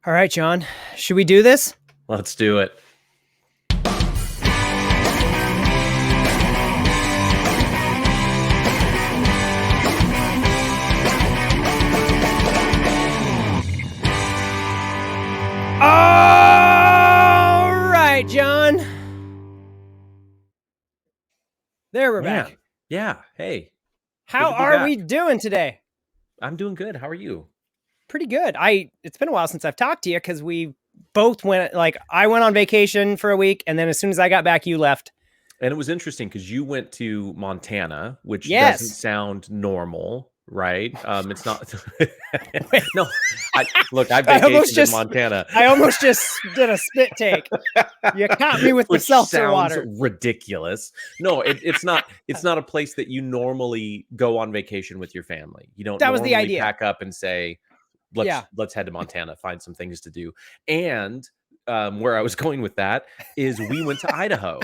All right, John, should we do this? Let's do it. All right, John. There we're Man, back. yeah. Hey, How good to be are we back. doing today? I'm doing good. How are you? Pretty good. It's been a while since I've talked to you because we both went I went on vacation for a week, and then as soon as I got back, you left. And it was interesting because you went to Montana, which doesn't Yes. sound normal, right? It's not. Wait. No, look, I I almost vacationed in just Montana, I almost just did a spit take. You caught me with the which seltzer sounds water. ridiculous. No, it's not. It's not a place that you normally go on vacation with your family. You don't That was the normally idea. pack up and say, Yeah. let's head to Montana, find some things to do. And where I was going with that is we went to Idaho,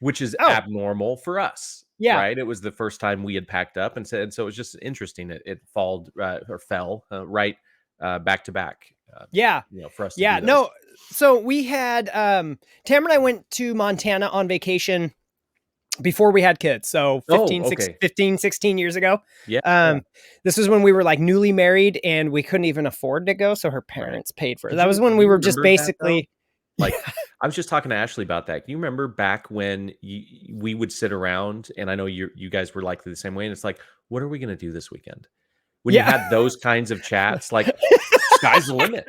which is Oh. abnormal for us. Yeah. Right. It was the first time we had packed up and said, so it was just interesting. It fell right back to back. Yeah. For us. Yeah. To do No. So we had Tam and I went to Montana on vacation before we had kids. So 15, 16 years ago. Yeah. This was when we were like newly married and we couldn't even afford to go. So her parents paid for it. That was when we were just basically like, I was just talking to Ashley about that. Can you remember back when we would sit around, and I know you guys were likely the same way, and it's like, what are we going to do this weekend? When you had those kinds of chats, like, sky's the limit.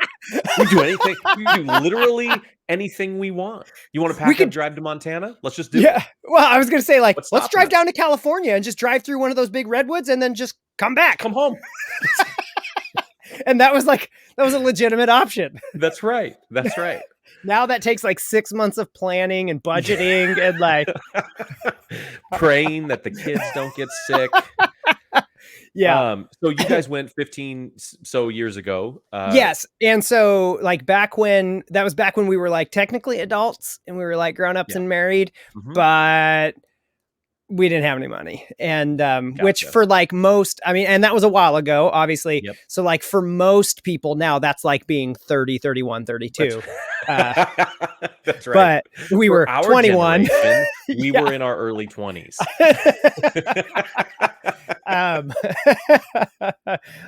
We do anything. We do literally anything we want. You want to pack up, drive to Montana? Let's just do it. Well, I was going to say, like, let's drive us? down to California and just drive through one of those big redwoods and then just come back. Come home. And that was a legitimate option. That's right. That's right. Now that takes like 6 months of planning and budgeting and like praying that the kids don't get sick. Yeah. So you guys went 15 so years ago. Yes. And so like back when we were like technically adults and we were like grown-ups and married, but we didn't have any money. And which for like most, I mean, and that was a while ago, obviously. Yep. So like for most people now, that's like being 30, 31, 32. That's right. But we were 21. We were in our early 20s.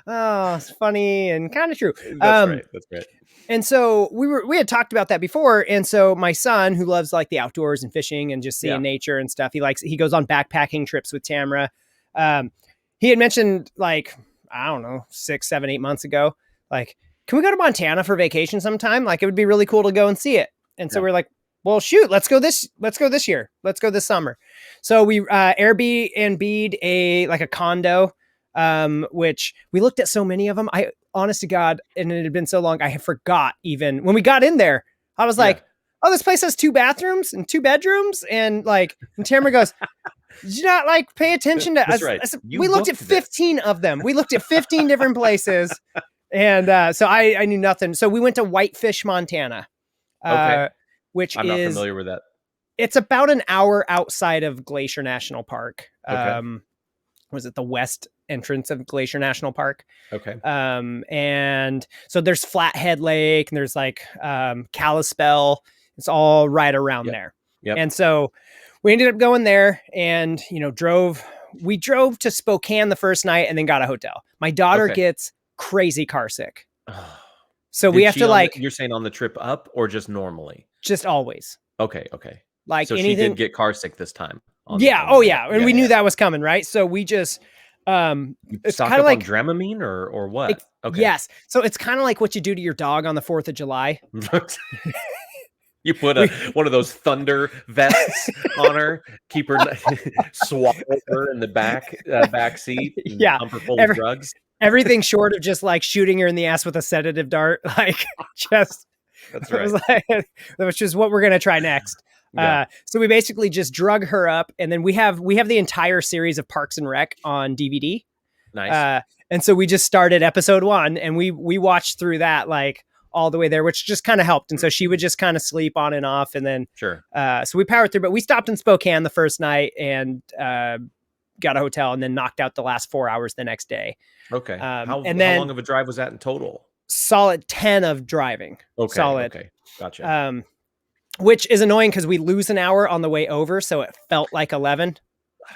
Oh, it's funny and kind of true. That's right. That's right. And so we had talked about that before. And so my son, who loves like the outdoors and fishing and just seeing nature and stuff, he goes on backpacking trips with Tamara. He had mentioned like, I don't know, 6, 7, 8 months ago, like, can we go to Montana for vacation sometime? Like, it would be really cool to go and see it. And so we're like, well, shoot, let's go this year. Let's go this summer. So we Airbnb'd a condo, which we looked at so many of them. Honest to God, and it had been so long, I forgot even when we got in there. I was like, oh, this place has 2 bathrooms and 2 bedrooms. And Tamara goes, did you not like pay attention to us? Right. We looked at 15 of them. We looked at 15 different places. And so I knew nothing. So we went to Whitefish, Montana, which I'm not familiar with that. It's about an hour outside of Glacier National Park. Okay. Was it the west entrance of Glacier National Park? Okay. And so there's Flathead Lake and there's like Kalispell. It's all right around there. Yep. And so we ended up going there and, we drove to Spokane the first night and then got a hotel. My daughter gets crazy car sick. So we have to you're saying on the trip up or just normally? Just always. Okay. Like so anything. She did get car sick this time. And we knew that was coming, right? So we just it's kind of like Dramamine or what? Yes. So it's kind of like what you do to your dog on the 4th of July. You put one of those thunder vests on her, keep her swallow her in the back seat. Pump her full of drugs. Everything short of just like shooting her in the ass with a sedative dart, that's right. Which is what we're gonna try next. Yeah. So we basically just drug her up, and then we have the entire series of Parks and Rec on DVD. Nice. And so we just started episode 1, and we watched through that like all the way there, which just kind of helped. And so she would just kind of sleep on and off, and then so we powered through. But we stopped in Spokane the first night and got a hotel, and then knocked out the last 4 hours the next day. Okay. How long of a drive was that in total? solid 10 of driving. Okay. Solid. Okay. Gotcha. Which is annoying because we lose an hour on the way over, so it felt like 11.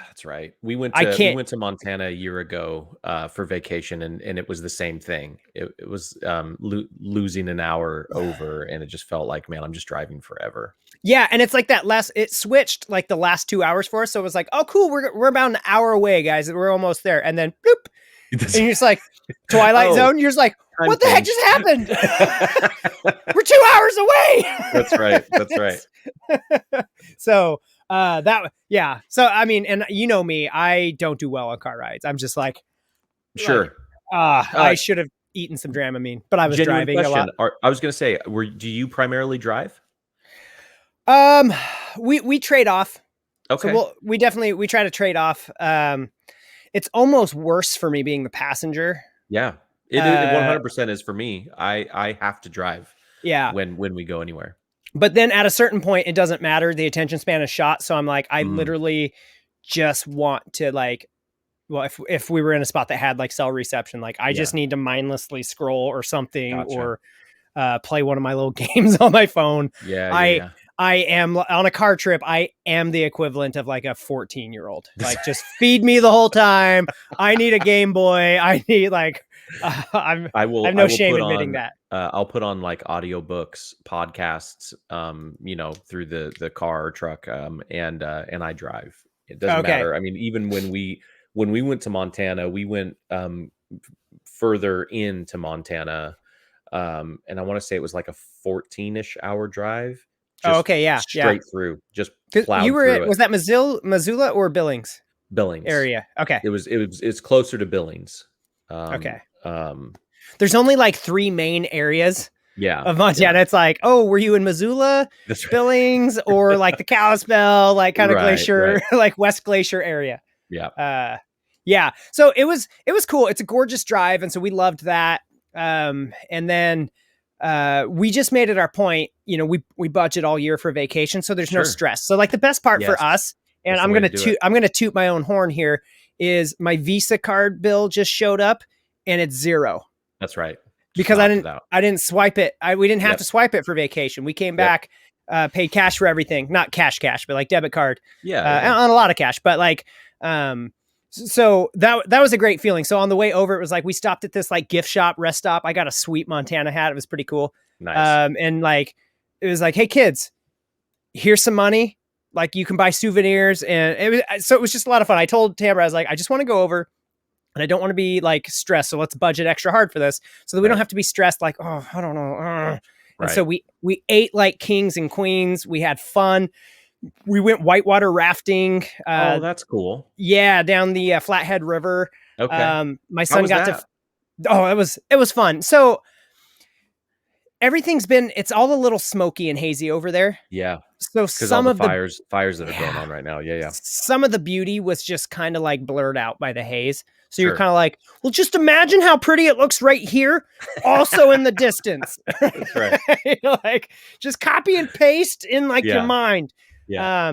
That's right. We went I to can't. Montana a year ago for vacation, and it was the same thing. It was losing an hour over, and it just felt like, man, I'm just driving forever. Yeah, and it's like that it switched like the last 2 hours for us, so it was like, oh, cool, we're about an hour away, guys. We're almost there, and then bloop, and you're just like Twilight Zone. You're just like, what the heck just happened? We're 2 hours away. That's right. That's right. So So I mean, and you know me, I don't do well on car rides. I'm just like, sure. I should have eaten some Dramamine, but I was driving a lot. I was going to say, do you primarily drive? We trade off. Okay. So we try to trade off. It's almost worse for me being the passenger. Yeah, it 100% is for me. I have to drive. Yeah. When we go anywhere. But then at a certain point, it doesn't matter. The attention span is shot. So I'm like, I literally just want to like, well, if we were in a spot that had like cell reception, like I just need to mindlessly scroll or something, or play one of my little games on my phone. I am on a car trip. I am the equivalent of like a 14-year-old. Like, just feed me the whole time. I need a Game Boy. I need like, I have no shame admitting that. I'll put on like audiobooks, podcasts, through the car or truck, and I drive. It doesn't matter. I mean, even when we went to Montana, we went further into Montana, and I want to say it was like a 14-ish hour drive. Straight through. Just plowed through it. Was that Missoula or Billings? Billings area. Okay. It's closer to Billings. Okay. There's only like 3 main areas of Montana. Yeah. It's like, oh, were you in Missoula, Billings, or like the Kalispell, like kind of glacier, like West Glacier area? Yeah. Yeah. So it was cool. It's a gorgeous drive. And so we loved that. And then we just made it our point, we budget all year for vacation. So there's no stress. So like the best part for us, and I'm going to toot my own horn here, is my Visa card bill just showed up and it's $0. That's right. Because I didn't swipe it. We didn't have to swipe it for vacation. We came back, paid cash for everything, not cash, but like debit card. On a lot of cash, but like, so that was a great feeling. So on the way over, it was like, we stopped at this like gift shop, rest stop. I got a sweet Montana hat. It was pretty cool. Nice. And like, it was like, hey kids, here's some money. Like, you can buy souvenirs. And it was just a lot of fun. I told Tamara, I was like, I just want to go over, and I don't want to be like stressed. So let's budget extra hard for this so that we don't have to be stressed. Like, oh, I don't know. And so we ate like kings and queens. We had fun. We went whitewater rafting. Oh, that's cool. Yeah. Down the Flathead River. Okay. My son it was fun. So it's all a little smoky and hazy over there. Yeah. So some of the fires that are going on right now. Yeah. Some of the beauty was just kind of like blurred out by the haze. So you're kind of like, well, just imagine how pretty it looks right here, also in the distance. That's right. Like, just copy and paste in like your mind. Yeah.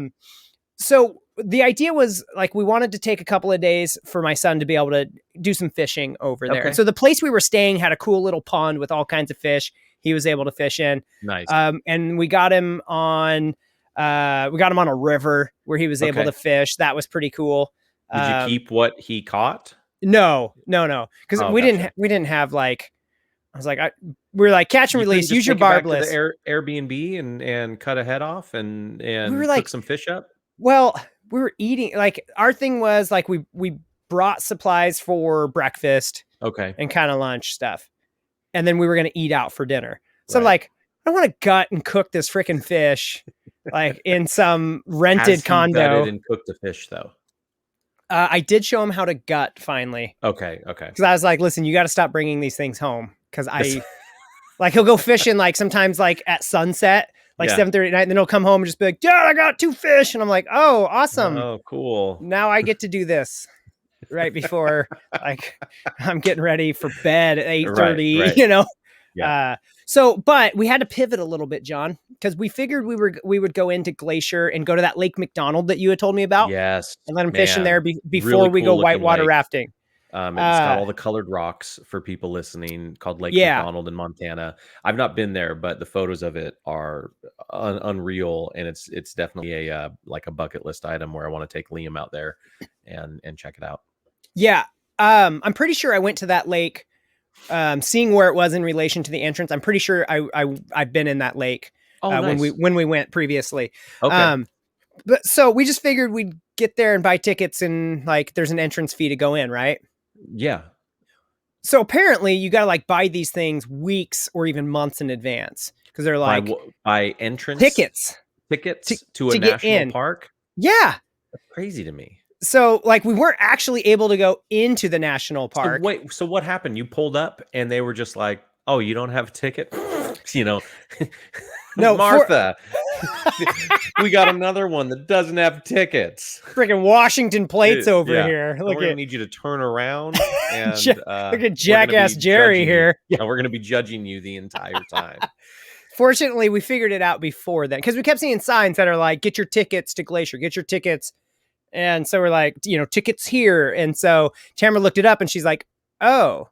So the idea was like, we wanted to take a couple of days for my son to be able to do some fishing over there. Okay. So the place we were staying had a cool little pond with all kinds of fish he was able to fish in. Nice. And we got him on a river where he was able to fish. That was pretty cool. Did you keep what he caught? No. Cause we didn't have like, I was like, we were like, catch and release, use your barb list. Airbnb and cut a head off and we were cook some fish up. Well, we were eating, like, our thing was like, we brought supplies for breakfast. Okay. And kind of lunch stuff. And then we were going to eat out for dinner. So I'm like, I don't want to gut and cook this freaking fish like in some rented condo. Gutted and cooked the fish though. I did show him how to gut finally. Okay. Because I was like, listen, you got to stop bringing these things home. Because like, he'll go fishing like sometimes like at sunset, like 7:30 at night, and then he'll come home and just be like, Dad, I got 2 fish. And I'm like, oh, awesome. Oh, cool. Now I get to do this right before like I'm getting ready for bed at 8:30, right. Yeah. But we had to pivot a little bit, John, because we figured we would go into Glacier and go to that Lake McDonald that you had told me about. Yes. And let him fish in there before we go whitewater rafting. It's got all the colored rocks for people listening, called Lake Yeah. McDonald in Montana. I've not been there, but the photos of it are unreal, and it's definitely a like a bucket list item where I want to take Liam out there and check it out. Yeah. I'm pretty sure I went to that lake, seeing where it was in relation to the entrance. I'm pretty sure I've been in that lake Nice. when we went previously. Okay. But so we just figured we'd get there and buy tickets, and like there's an entrance fee to go in, right? Yeah. So apparently you got to like buy these things weeks or even months in advance because they're like by entrance tickets to a national park. Yeah. That's crazy to me. So like we weren't actually able to go into the national park. So what happened? You pulled up and they were just like, "Oh, you don't have a ticket?" You know. No, Martha. We got another one that doesn't have tickets. Freaking Washington plates over here. Look, we're gonna need you to turn around and look at jackass Jerry here. Yeah, we're gonna be judging you the entire time. Fortunately, we figured it out before then because we kept seeing signs that are like, "Get your tickets to Glacier, get your tickets." And so we're like, tickets here. And so Tamara looked it up and she's like, "Oh,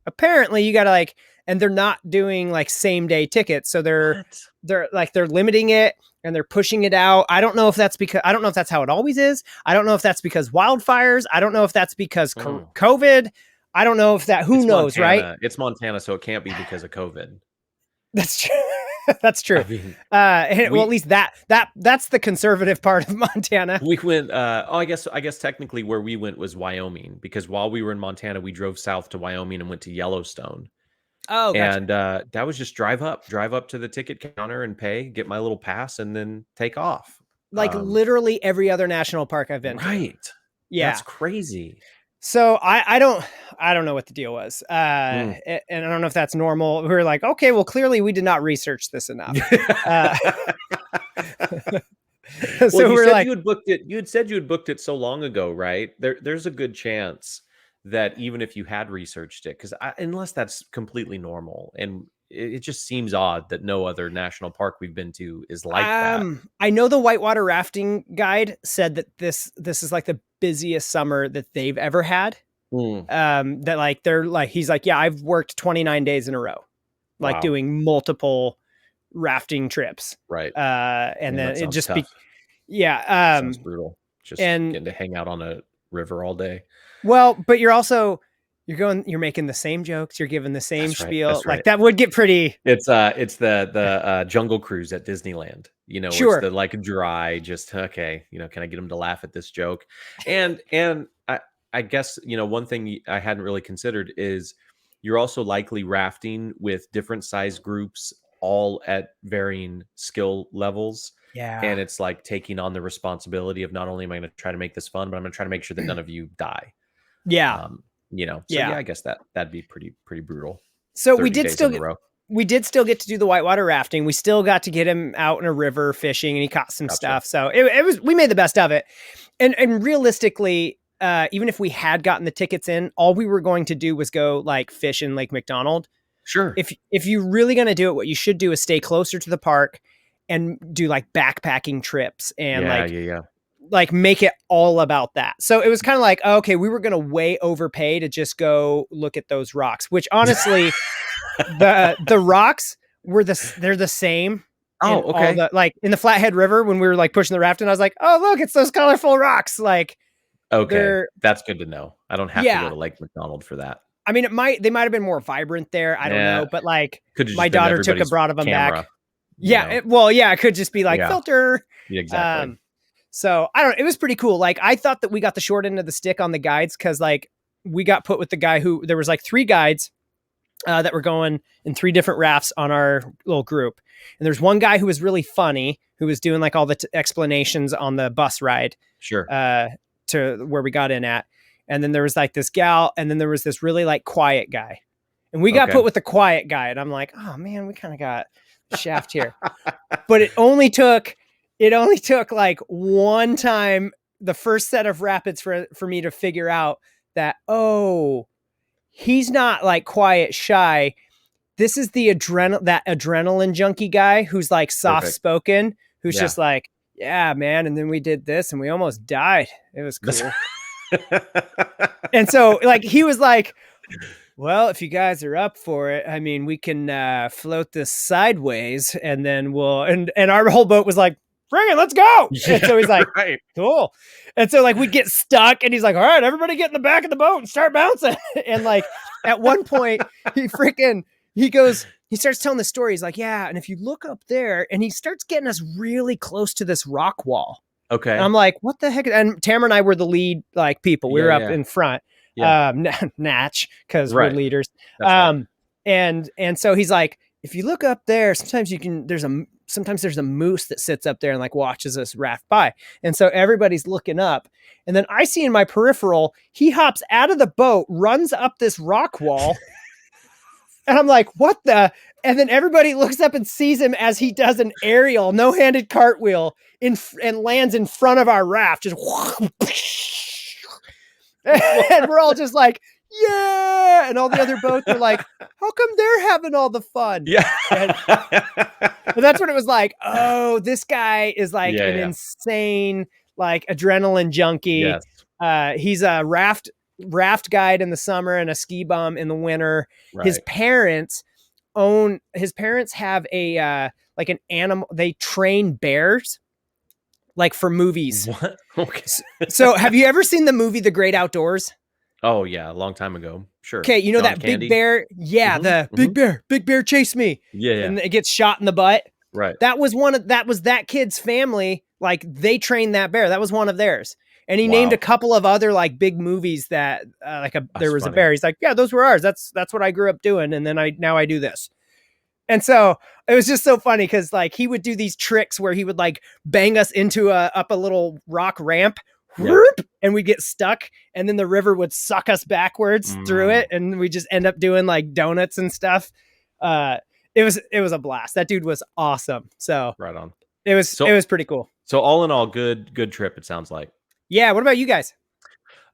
apparently you got to like," and they're not doing like same day tickets. So they're limiting it and they're pushing it out. I don't know if that's how it always is. I don't know if that's because wildfires. I don't know if that's because COVID. I don't know if who knows, Montana. Right? It's Montana. So it can't be because of COVID. That's true. That's true. I mean, well, at least that's the conservative part of Montana. We went. I guess technically where we went was Wyoming, because while we were in Montana, we drove south to Wyoming and went to Yellowstone. Oh, gotcha. And that was just drive up to the ticket counter and pay, get my little pass, and then take off. Like literally every other national park I've been to. Right. Yeah, that's crazy. So I don't know what the deal was. And I don't know if that's normal. We were like, okay, well, clearly we did not research this enough. So you said you had booked it. You had said you had booked it so long ago, right? There's a good chance that even if you had researched it, because unless that's completely normal, and it just seems odd that no other national park we've been to is like that. I know the whitewater rafting guide said that this is like the busiest summer that they've ever had. That like they're like, he's like, yeah, I've worked 29 days in a row, like doing multiple rafting trips. Right. And then it just tough. Sounds brutal. Just getting to hang out on a river all day. Well, but you're making the same jokes. You're giving the same spiel. Right. Like that would get pretty. It's the Jungle Cruise at Disneyland. Sure. It's the like dry, just okay. Can I get them to laugh at this joke? And I guess one thing I hadn't really considered is you're also likely rafting with different size groups, all at varying skill levels. Yeah. And it's like taking on the responsibility of not only am I going to try to make this fun, but I'm going to try to make sure that none of you die. Yeah. I guess that'd be pretty brutal. So we did still get to do the whitewater rafting. We still got to get him out in a river fishing, and he caught some stuff. So we made the best of it. And realistically, even if we had gotten the tickets in, all we were going to do was go like fish in Lake McDonald. Sure. If you're really going to do it, what you should do is stay closer to the park and do like backpacking trips and like make it all about that. So it was kind of like, okay, we were going to way overpay to just go look at those rocks, which honestly, the rocks they're the same. Oh, okay. Like in the Flathead River, when we were like pushing the raft, and I was like, oh, look, it's those colorful rocks. Like, okay, that's good to know. I don't have to go to Lake McDonald for that. I mean, they might have been more vibrant there. I don't know, but like my daughter took a broad of them back. Yeah. It could just be like filter. Yeah, exactly. So I don't know. It was pretty cool. Like I thought that we got the short end of the stick on the guides, because like we got put with the guy there was like 3 guides that were going in 3 different rafts on our little group. And there's one guy who was really funny, who was doing like all the explanations on the bus ride. Sure. To where we got in at. And then there was like this gal, and then there was this really like quiet guy. And we got put with the quiet guy. And I'm like, oh man, we kind of got shaft here. But it only took like one time, the first set of rapids for me to figure out that, oh, he's not like quiet, shy. This is the adrenaline junkie guy who's like soft spoken, who's just like, yeah, man. And then we did this and we almost died. It was cool. And so like, he was like, well, if you guys are up for it, I mean, we can float this sideways and then and our whole boat was like, bring it, let's go. Yeah, And so he's like, right. cool. And so like, we'd get stuck and he's like, all right, everybody get in the back of the boat and start bouncing. And like, at one point he starts telling the story. He's like, yeah. And if you look up there, and he starts getting us really close to this rock wall. Okay. And I'm like, what the heck? And Tamara and I were the lead, like, people. We were up in front. Yeah. Natch, because Right. we're leaders. That's right. And so he's like, if you look up there, sometimes there's a moose that sits up there and like watches us raft by. And so everybody's looking up. And then I see in my peripheral, he hops out of the boat, runs up this rock wall. And I'm like, what the? And then everybody looks up and sees him as he does an aerial, no-handed cartwheel and lands in front of our raft. Just and we're all just like, yeah. And all the other boats are like, how come they're having all the fun? Yeah. But that's what it was like. Oh, this guy is like an insane, like, adrenaline junkie. Yes. He's a raft guide in the summer and a ski bum in the winter. Right. His parents have a like an animal. They train bears, like, for movies. What? Okay. So have you ever seen the movie The Great Outdoors? Oh yeah, a long time ago. Sure. Okay, you know John that Candy? big bear? Yeah, big bear chase me. Yeah. And it gets shot in the butt. Right. That was that kid's family. Like, they trained that bear. That was one of theirs. And he named a couple of other, like, big movies that there was a bear. He's like, yeah, those were ours. That's what I grew up doing. And then now I do this. And so it was just so funny because, like, he would do these tricks where he would, like, bang us up a little rock ramp, whoop, and we'd get stuck, and then the river would suck us backwards through it, and we just end up doing, like, donuts and stuff. It was a blast. That dude was awesome. So right on. It was pretty cool. So all in all, good trip, it sounds like. Yeah. What about you guys?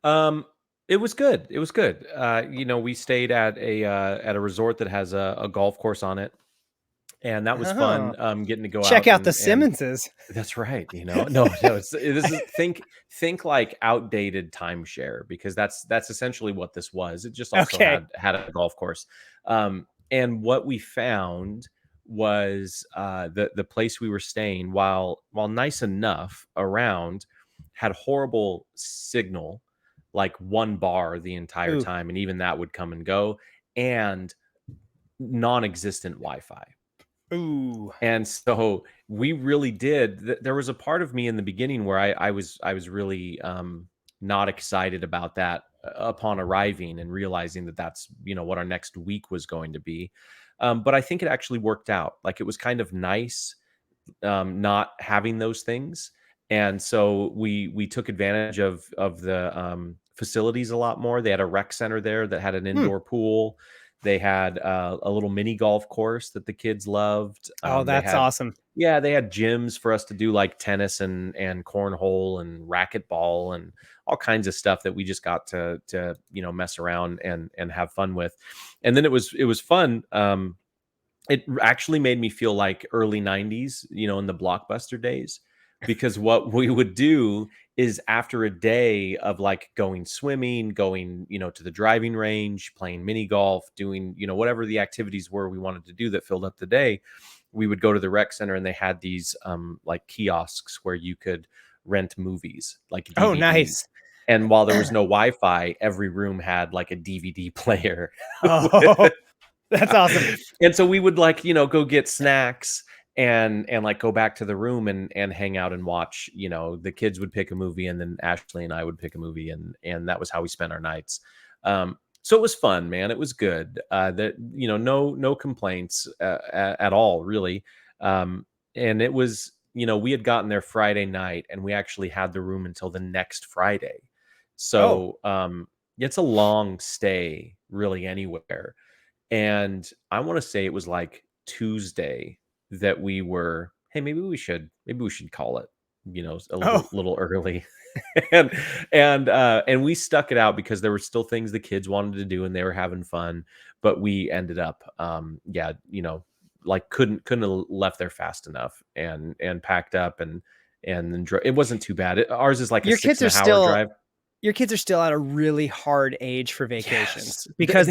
It was good. It was good. We stayed at a resort that has a golf course on it. And that was fun. Getting to go check out the Simmonses. That's right. No, this is think like outdated timeshare, because that's essentially what this was. It just also had a golf course. And what we found was the place we were staying, while nice enough around, had horrible signal, like 1 bar the entire time, and even that would come and go, and non-existent Wi-Fi. Ooh. And so we really did. There was a part of me in the beginning where I was really not excited about that upon arriving and realizing that that's what our next week was going to be. But I think it actually worked out. Like, it was kind of nice not having those things. And so we took advantage of the facilities a lot more. They had a rec center there that had an indoor pool. They had a little mini golf course that the kids loved. Oh, that's awesome. Yeah, they had gyms for us to do, like, tennis and cornhole and racquetball and all kinds of stuff that we just got to mess around and have fun with. And then it was fun. It actually made me feel like early 90s, in the Blockbuster days, because what we would do is, after a day of, like, going swimming, going, to the driving range, playing mini golf, doing, whatever the activities were we wanted to do that filled up the day, we would go to the rec center, and they had these like kiosks where you could rent movies, like DVDs. Oh, nice. And while there was no Wi-Fi, every room had, like, a DVD player. Oh, that's awesome. And so we would, like, go get snacks and like go back to the room and hang out and watch. The kids would pick a movie, and then Ashley and I would pick a movie, and that was how we spent our nights. So it was fun, man. It was good. No complaints at all, really. And it was, we had gotten there Friday night, and we actually had the room until the next Friday. So it's a long stay, really, anywhere. And I want to say it was like Tuesday that we were, hey, maybe we should call it, a little early. and we stuck it out because there were still things the kids wanted to do and they were having fun, but we ended up like couldn't have left there fast enough, and packed up and then it wasn't too bad. Ours is like your a 6.5 hour drive. your kids are still at a really hard age for vacations Yes. because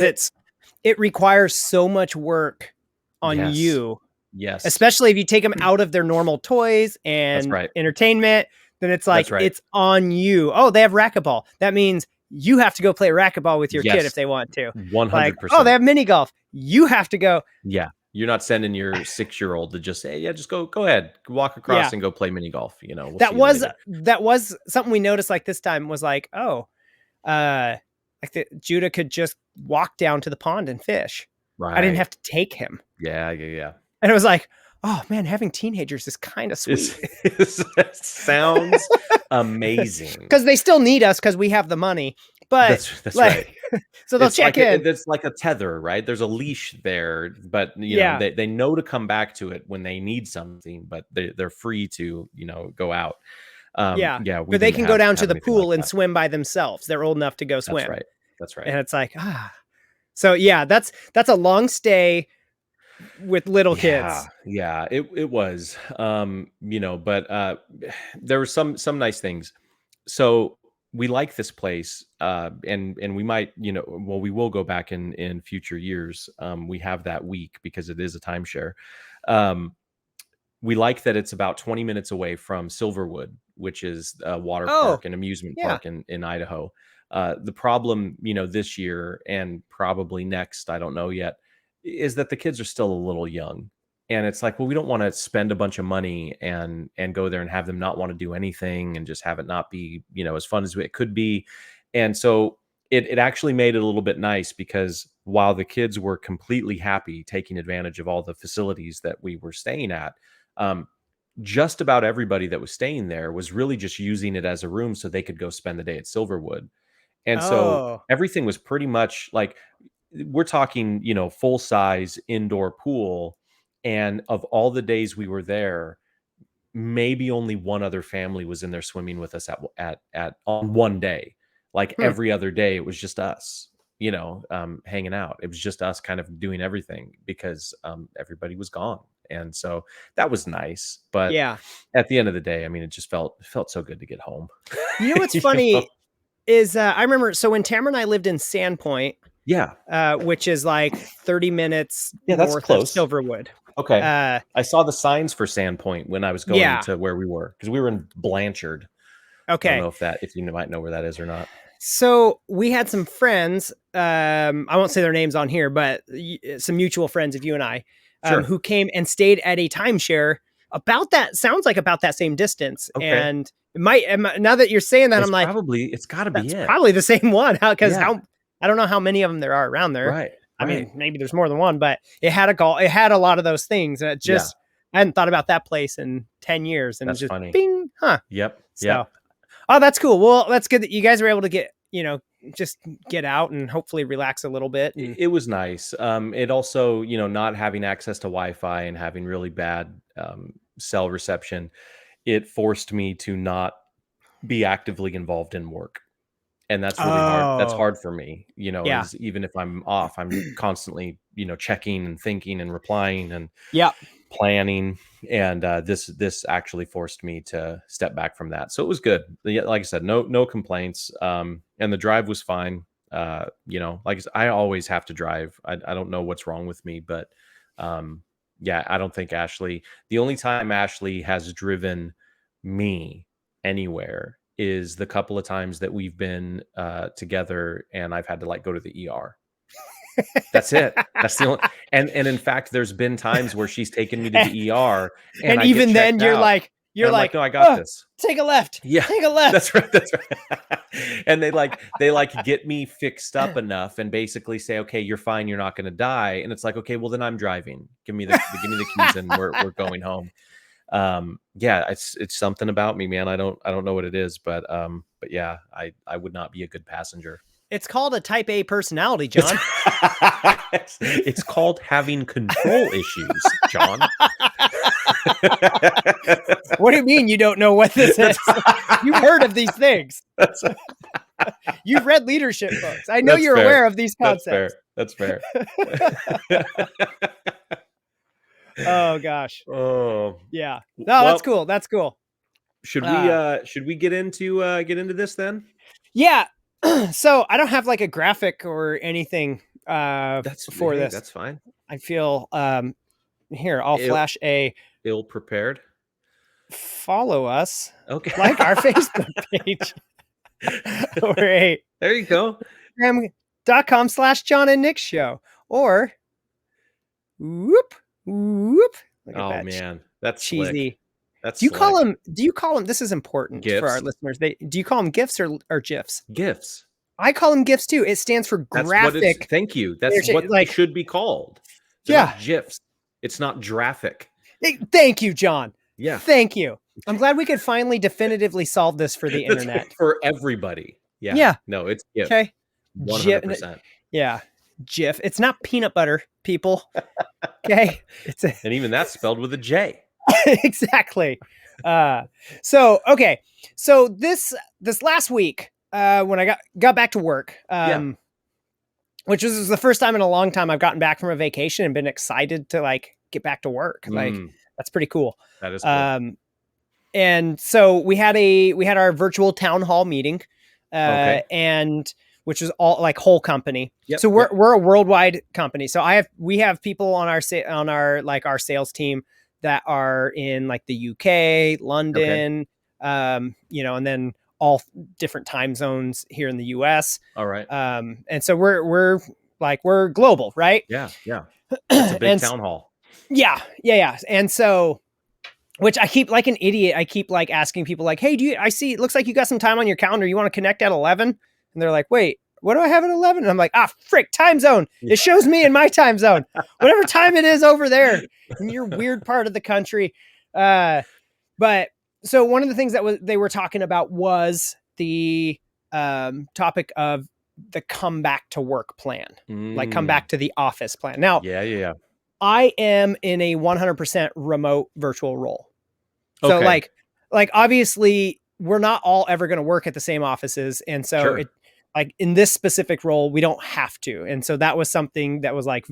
it requires so much work on Yes. you, Yes. especially if you take them out of their normal toys That's and right. entertainment, then it's That's like, right. it's on you. Oh, they have racquetball. That means you have to go play racquetball with your kid if Yes. they want to. Like, oh, they 100%. have mini golf. You have to go. Yeah. You're not sending your 6-year-old to just say, "Yeah, just go ahead. Walk across Yeah. and go play mini golf, you know, we'll That see you was later." something we noticed like this time was like, oh, like Judah could just walk down to the pond and fish. I didn't Right. have to take him. Yeah, yeah, yeah. And it was like, oh man, having teenagers is kind of sweet. It sounds amazing. Because they still need us because we have the money. But That's like, right. so they'll check in. It's like a tether, right? There's a leash there, but you know, Yeah. they know to come back to it when they need something, but they're free to, you know, go out. Yeah. Yeah, we But they didn't can go down to have the anything like pool and that. swim by themselves. They're old enough to go swim. That's right. That's right. And it's like, So yeah, that's a long stay with little kids. Yeah, it was. You know, but there were some nice things. So we like this place, and we might, you know, well, we will go back in future years. We have that week because it is a timeshare. Um, we like that it's about 20 minutes away from Silverwood, which is a water Oh, park and amusement yeah. park in Idaho. The problem, you know, this year and probably next, I don't know yet, is that the kids are still a little young. And it's like, well, we don't want to spend a bunch of money and go there and have them not want to do anything and just have it not be, you know, as fun as it could be. And so it actually made it a little bit nice because while the kids were completely happy taking advantage of all the facilities that we were staying at, um, just about everybody that was staying there was really just using it as a room so they could go spend the day at Silverwood. And so Oh. everything was pretty much like, we're talking, you know, full size indoor pool. And of all the days we were there, maybe only one other family was in there swimming with us at on one day. Like every other day, it was just us, you know, hanging out. It was just us kind of doing everything because everybody was gone. And so that was nice. But Yeah. at the end of the day, I mean, it just felt so good to get home. You know what's You funny know? is I remember, so when Tamara and I lived in Sandpoint, Yeah. which is like 30 minutes Yeah, that's north close. of Silverwood. Okay. I saw the signs for Sandpoint when I was going to where we were because we were in Blanchard. Okay. I don't know if you might know where that is or not. So we had some friends, I won't say their names on here, but some mutual friends of you and I, who came and stayed at a timeshare about that same distance. Okay. And it might, now that you're saying that, I'm like, it's gotta be it. Probably the same one. Because I don't know how many of them there are around there. Right. I mean, maybe there's more than one, but it had a lot of those things. And I hadn't thought about that place in 10 years. And That's just funny. bing, huh? Yep. So, oh, that's cool. Well, that's good that you guys were able to get, you know, just get out and hopefully relax a little bit. It was nice. It also, you know, not having access to Wi-Fi and having really bad cell reception, it forced me to not be actively involved in work. And that's really hard. That's hard for me, you know, even if I'm off, I'm constantly, you know, checking and thinking and replying and planning. And this actually forced me to step back from that. So it was good. Like I said, no complaints. And the drive was fine. You know, like I said, I always have to drive. I don't know what's wrong with me, but yeah, I don't think the only time Ashley has driven me anywhere is the couple of times that we've been together and I've had to like go to the ER. That's it. That's the only, and in fact, there's been times where she's taken me to the ER and even then you're like, no, I got this. Take a left. Yeah, take a left. That's right. And they get me fixed up enough and basically say, okay, you're fine. You're not going to die. And it's like, okay, well then I'm driving. Give me the keys and we're going home. Yeah, it's something about me, man. I don't know what it is, but yeah, I would not be a good passenger. It's called a type A personality, John. It's called having control issues, John. What do you mean you don't know what this is? You've heard of these things. You've read leadership books. I know you're aware of these concepts. That's fair. Oh gosh. Oh yeah. No, that's cool. That's cool. Should we get into this then? Yeah. So I don't have like a graphic or anything for Hey, this. that's fine. I feel here, I'll Ill, flash a ill prepared. follow us, Okay. like our Facebook page, or a There you go. Instagram.com/Jon and Nick show, or whoop, whoop. Look at Oh that man, that's slick. cheesy. That's Do you call slick. them, this is important for our GIFs. listeners. Do you call them GIFs or GIFs? GIFs. I call them GIFs too. It stands for That's what it's graphic. thank you. That's what they Like, should be called. They're yeah. not GIFs. It's not graphic. Thank you, Jon. Yeah. Thank you. I'm glad we could finally definitively solve this for the internet. For everybody. Yeah. Yeah. No, it's GIF. Okay. 100%. Yeah. GIF. It's not peanut butter, people. Okay. And even that's spelled with a J. Exactly. Okay. So this last week, when I got back to work, which was the first time in a long time I've gotten back from a vacation and been excited to like get back to work. Like that's pretty cool. That is cool. And so we had our virtual town hall meeting, and which was all like whole company. Yep, so we're a worldwide company. So we have people on our like our sales team that are in like the UK, London, and then all different time zones here in the US. All right. And so we're global, right? Yeah. Yeah. It's a big town hall. Yeah. And so, which I keep like an idiot. I keep like asking people like, hey, I see, it looks like you got some time on your calendar. You want to connect at 11? And they're like, wait, what do I have at 11? And I'm like, frick, time zone. It shows me in my time zone, whatever time it is over there in your weird part of the country. But so one of the things that they were talking about was the topic of the come back to work plan, like come back to the office plan. Now, yeah. I am in a 100% remote virtual role. So like obviously we're not all ever going to work at the same offices. And so like in this specific role, we don't have to. And so that was something that was like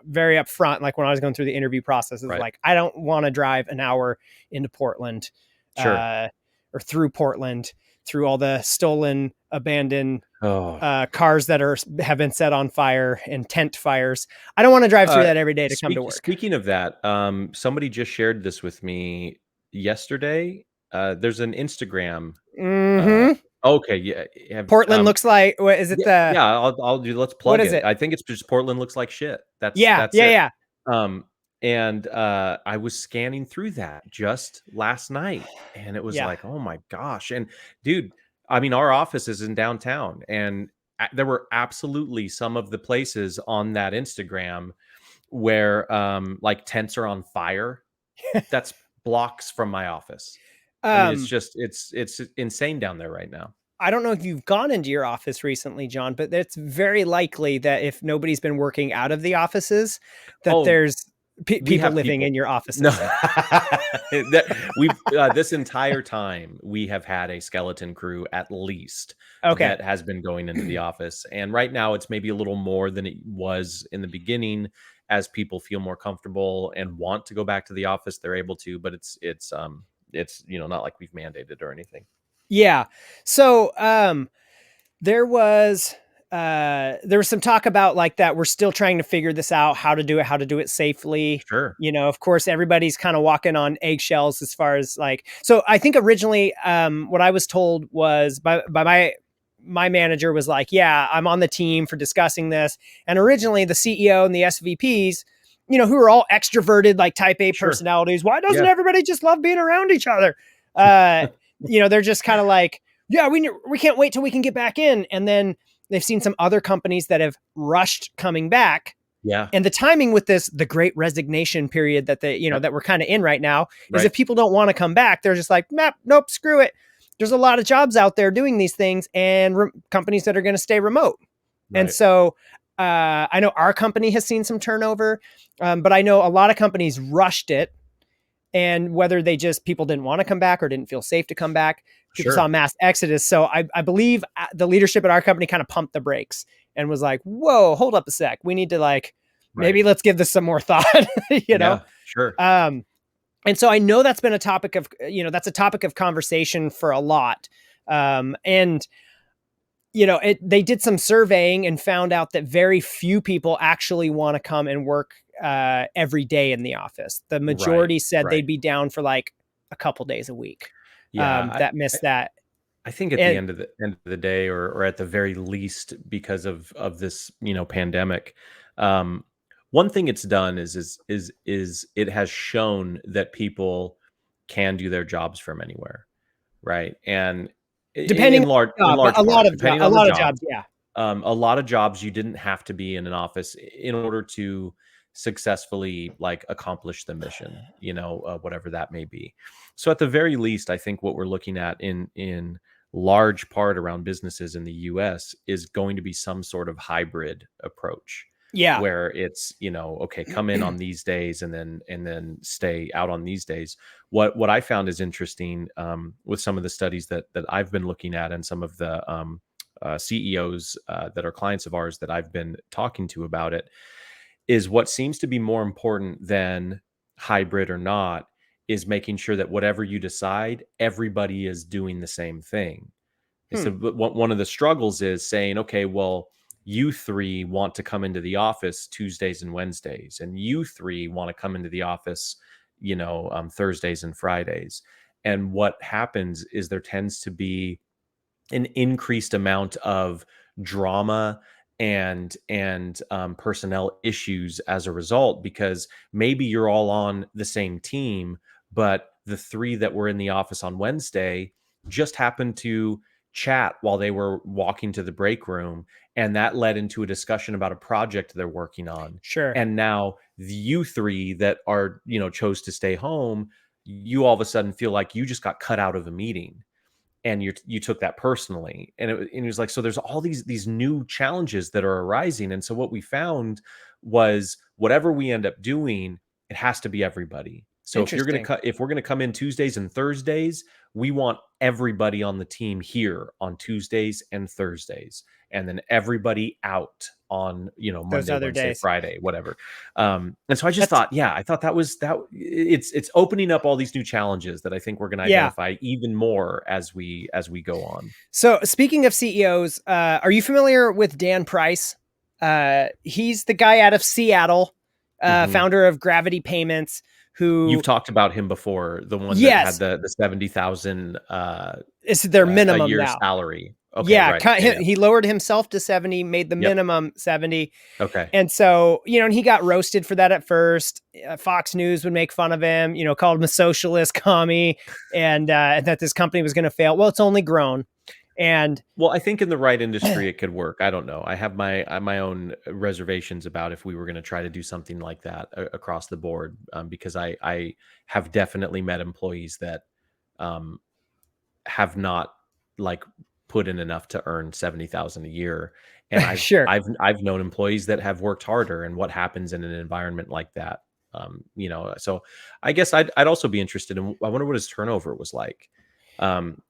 very upfront. Like when I was going through the interview process, is like, I don't want to drive an hour into Portland, or through Portland, through all the stolen, abandoned cars that have been set on fire and tent fires. I don't want to drive through that every day to come to work. Speaking of that, somebody just shared this with me yesterday. There's an Instagram. Okay, yeah. Portland looks like. What is it? I'll do. Let's plug it. What is it? I think it's just Portland looks like shit. That's it. And I was scanning through that just last night, and it was like, oh my gosh! And dude, I mean, our office is in downtown, and there were absolutely some of the places on that Instagram where like tents are on fire. That's blocks from my office. I mean, it's insane down there right now. I don't know if you've gone into your office recently, Jon, but it's very likely that if nobody's been working out of the offices, that there's people living in your offices. No. This entire time we have had a skeleton crew at least that has been going into the office, and right now it's maybe a little more than it was in the beginning. As people feel more comfortable and want to go back to the office, they're able to, but it's not like we've mandated or anything. Yeah. So there was some talk about like that. We're still trying to figure this out, how to do it safely. Sure. Of course, everybody's kind of walking on eggshells as far as like, so I think originally what I was told was by my manager was like, yeah, I'm on the team for discussing this. And originally the CEO and the SVPs, who are all extroverted, like type A personalities. Why doesn't everybody just love being around each other? They're just kind of like, yeah, we can't wait till we can get back in. And then they've seen some other companies that have rushed coming back. Yeah. And the timing with the great resignation period that that we're kind of in right now is if people don't want to come back, they're just like, nope, screw it. There's a lot of jobs out there doing these things and companies that are going to stay remote. Right. And so I know our company has seen some turnover, but I know a lot of companies rushed it. And whether people didn't want to come back or didn't feel safe to come back, people saw mass exodus. So I believe the leadership at our company kind of pumped the brakes and was like, whoa, hold up a sec. We need to maybe let's give this some more thought, Yeah, sure. And so I know that's been a topic of, that's a topic of conversation for a lot. And they did some surveying and found out that very few people actually want to come and work every day in the office. The majority said they'd be down for like a couple days a week. That missed that. I think at the end of the day, or at the very least, because of this, pandemic, one thing it's done is it has shown that people can do their jobs from anywhere, right? And depending in large a lot of jobs, yeah. A lot of jobs you didn't have to be in an office in order to successfully like accomplish the mission, whatever that may be. So at the very least, I think what we're looking at in large part around businesses in the US is going to be some sort of hybrid approach. Yeah. Where it's, okay, come in on these days and then stay out on these days. What I found is interesting with some of the studies that I've been looking at, and some of the CEOs that are clients of ours that I've been talking to about it, is what seems to be more important than hybrid or not is making sure that whatever you decide, everybody is doing the same thing. So one of the struggles is saying, okay, well, you three want to come into the office Tuesdays and Wednesdays, and you three want to come into the office, Thursdays and Fridays. And what happens is there tends to be an increased amount of drama and personnel issues as a result, because maybe you're all on the same team, but the three that were in the office on Wednesday just happened to chat while they were walking to the break room, and that led into a discussion about a project they're working on. Sure. And now you three that are, chose to stay home, you all of a sudden feel like you just got cut out of a meeting, and you took that personally. And it was like, so there's all these new challenges that are arising. And so what we found was, whatever we end up doing, it has to be everybody. So if we're going to come in Tuesdays and Thursdays, we want everybody on the team here on Tuesdays and Thursdays, and then everybody out on, Monday, Wednesday, days. Friday, whatever. And so I just thought that it's opening up all these new challenges that I think we're going to identify even more as we go on. So speaking of CEOs, are you familiar with Dan Price? He's the guy out of Seattle, founder of Gravity Payments. Who you've talked about him before, the one that had the 70,000 it's their minimum a year now. Salary. Okay, he lowered himself to 70, made the minimum 70. Okay. And so, and he got roasted for that at first. Fox News would make fun of him, called him a socialist commie, and that this company was going to fail. Well, it's only grown. And well, I think in the right industry, it could work. I don't know. I have my own reservations about if we were going to try to do something like that across the board, because I have definitely met employees that have not like put in enough to earn 70,000 a year. And I've known employees that have worked harder, and what happens in an environment like that. So I guess I'd also be interested in, I wonder what his turnover was like.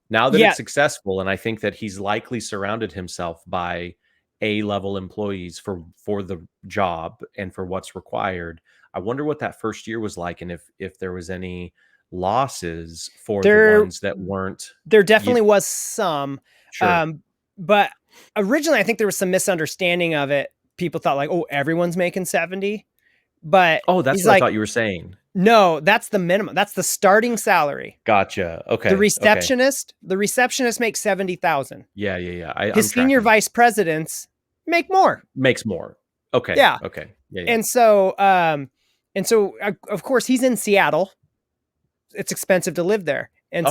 Now that it's successful, and I think that he's likely surrounded himself by A-level employees for the job and for what's required. I wonder what that first year was like, and if there was any losses for the ones that weren't. There definitely was some. Sure. But originally, I think there was some misunderstanding of it. People thought like, oh, everyone's making 70. But that's what I thought you were saying. No, that's the minimum. That's the starting salary. Gotcha. Okay. The receptionist makes 70,000. Yeah. His senior vice presidents makes more. Okay. Yeah. Okay. Yeah. And so, of course, he's in Seattle. It's expensive to live there, and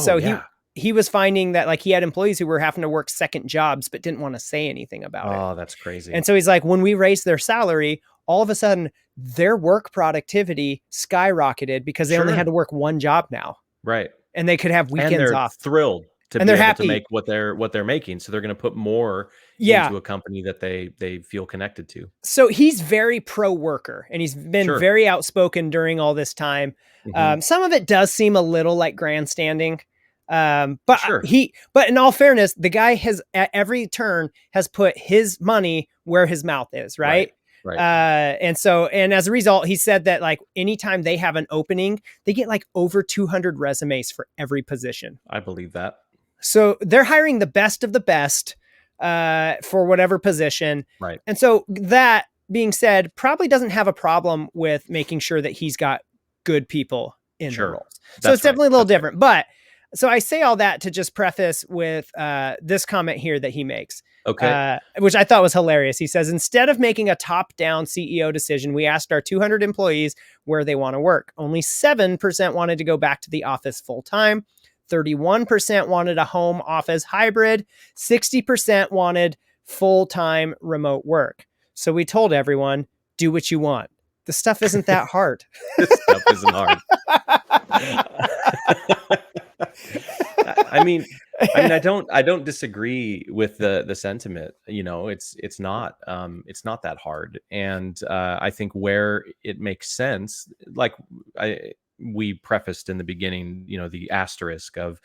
he was finding that like he had employees who were having to work second jobs but didn't want to say anything about it. Oh, that's crazy. And so he's like, when we raised their salary, all of a sudden their work productivity skyrocketed because they only had to work one job now. Right. And they could have weekends off. Thrilled to be able to make what they're making. So they're going to put more into a company that they feel connected to. So he's very pro worker, and he's been very outspoken during all this time. Some of it does seem a little like grandstanding. But in all fairness, the guy has at every turn has put his money where his mouth is, right? Right. And as a result, he said that like anytime they have an opening, they get like over 200 resumes for every position. I believe that. So they're hiring the best of the best. for whatever position. Right. And so that being said, probably doesn't have a problem with making sure that he's got good people in the Sure. roles. So it's That's right. definitely a little That's right. different. But so I say all that to just preface with this comment here that he makes, Okay. which I thought was hilarious. He says, instead of making a top-down CEO decision, we asked our 200 employees where they want to work. Only 7% wanted to go back to the office full-time. 31% wanted a home office hybrid. 60% wanted full-time remote work. So we told everyone, do what you want. The stuff isn't that hard. This stuff isn't hard. I mean, I don't disagree with the sentiment. You know, it's not that hard. And I think where it makes sense, like we prefaced in the beginning, you know, the asterisk of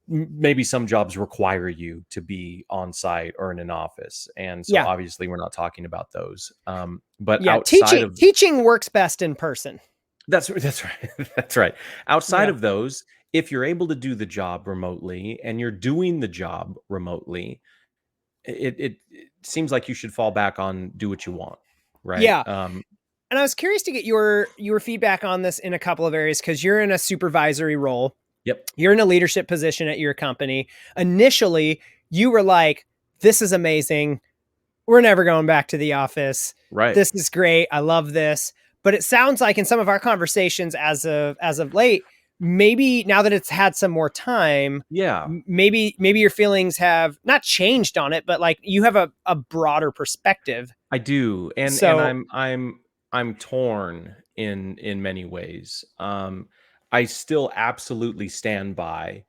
maybe some jobs require you to be on site or in an office, and so Yeah. obviously we're not talking about those. But Yeah, outside of teaching works best in person. that's right. That's right. Outside Yeah. of those, if you're able to do the job remotely and you're doing the job remotely, it seems like you should fall back on do what you want, right? Yeah. And I was curious to get your feedback on this in a couple of areas, because you're in a supervisory role. Yep. You're in a leadership position at your company. Initially, you were like, this is amazing. We're never going back to the office. Right. This is great. I love this. But it sounds like in some of our conversations as of late, maybe now that it's had some more time, Yeah. maybe your feelings have not changed on it, but like you have a broader perspective. I do. And So I'm torn in many ways. I still absolutely stand by,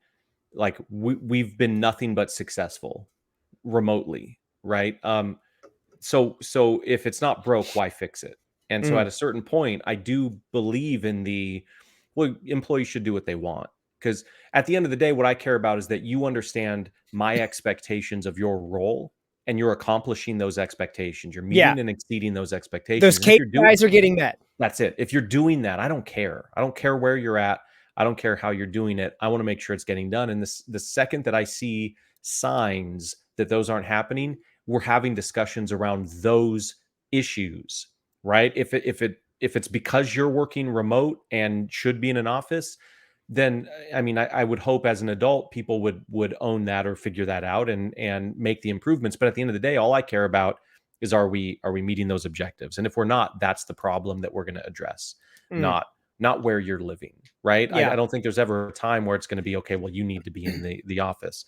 like, we've been nothing but successful remotely, right? So if it's not broke, why fix it? And so mm, at a certain point, I do believe in well, employees should do what they want. Because at the end of the day, what I care about is that you understand my expectations of your role and you're accomplishing those expectations. You're yeah, meeting and exceeding those those expectations. And if you're doing KPIs are getting met. that's it. If you're doing that, I don't care. I don't care where you're at. I don't care how you're doing it. I want to make sure it's getting done. And the second that I see signs that those aren't happening, we're having discussions around those issues, right? If it's because you're working remote and should be in an office, then I mean, I would hope as an adult people would own that or figure that out and make the improvements. But at the end of the day, all I care about is are we meeting those objectives? And if we're not, that's the problem that we're going to address, Mm, not where you're living, right? I yeah. don't think there's ever a time where it's going to be okay. Well, you need to be in the office.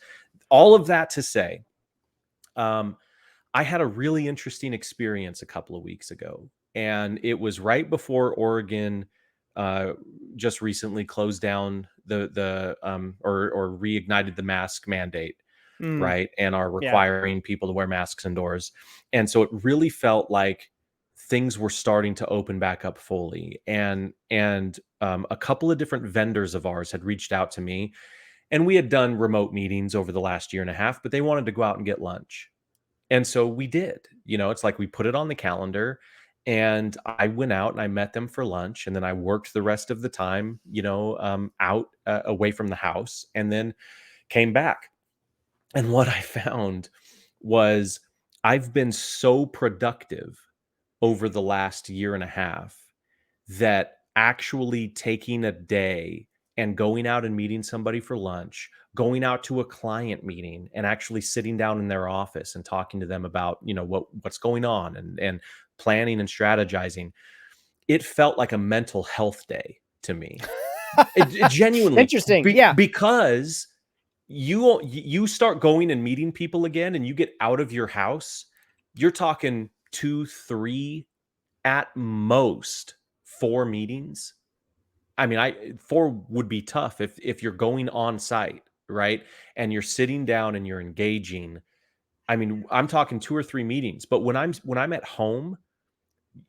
All of that to say, I had a really interesting experience a couple of weeks ago, and it was right before Oregon uh, just recently closed down or reignited the mask mandate, Mm, right? And are yeah. requiring people to wear masks indoors. And so it really felt like things were starting to open back up fully. And a couple of different vendors of ours had reached out to me, and we had done remote meetings over the last year and a half, but they wanted to go out and get lunch. And so we did. You know, it's like we put it on the calendar, and I went out and I met them for lunch, and then I worked the rest of the time, out away from the house, and then came back. And what I found was I've been so productive over the last year and a half that actually taking a day and going out and meeting somebody for lunch, going out to a client meeting and actually sitting down in their office and talking to them about, what's going on and planning and strategizing, it felt like a mental health day to me. It genuinely, Interesting. Yeah. because you start going and meeting people again and you get out of your house, you're talking 2 3, at most 4 meetings. I mean, I 4 would be tough if you're going on site, right? And you're sitting down and you're engaging. I mean, I'm talking 2 or 3 meetings, but when I'm at home,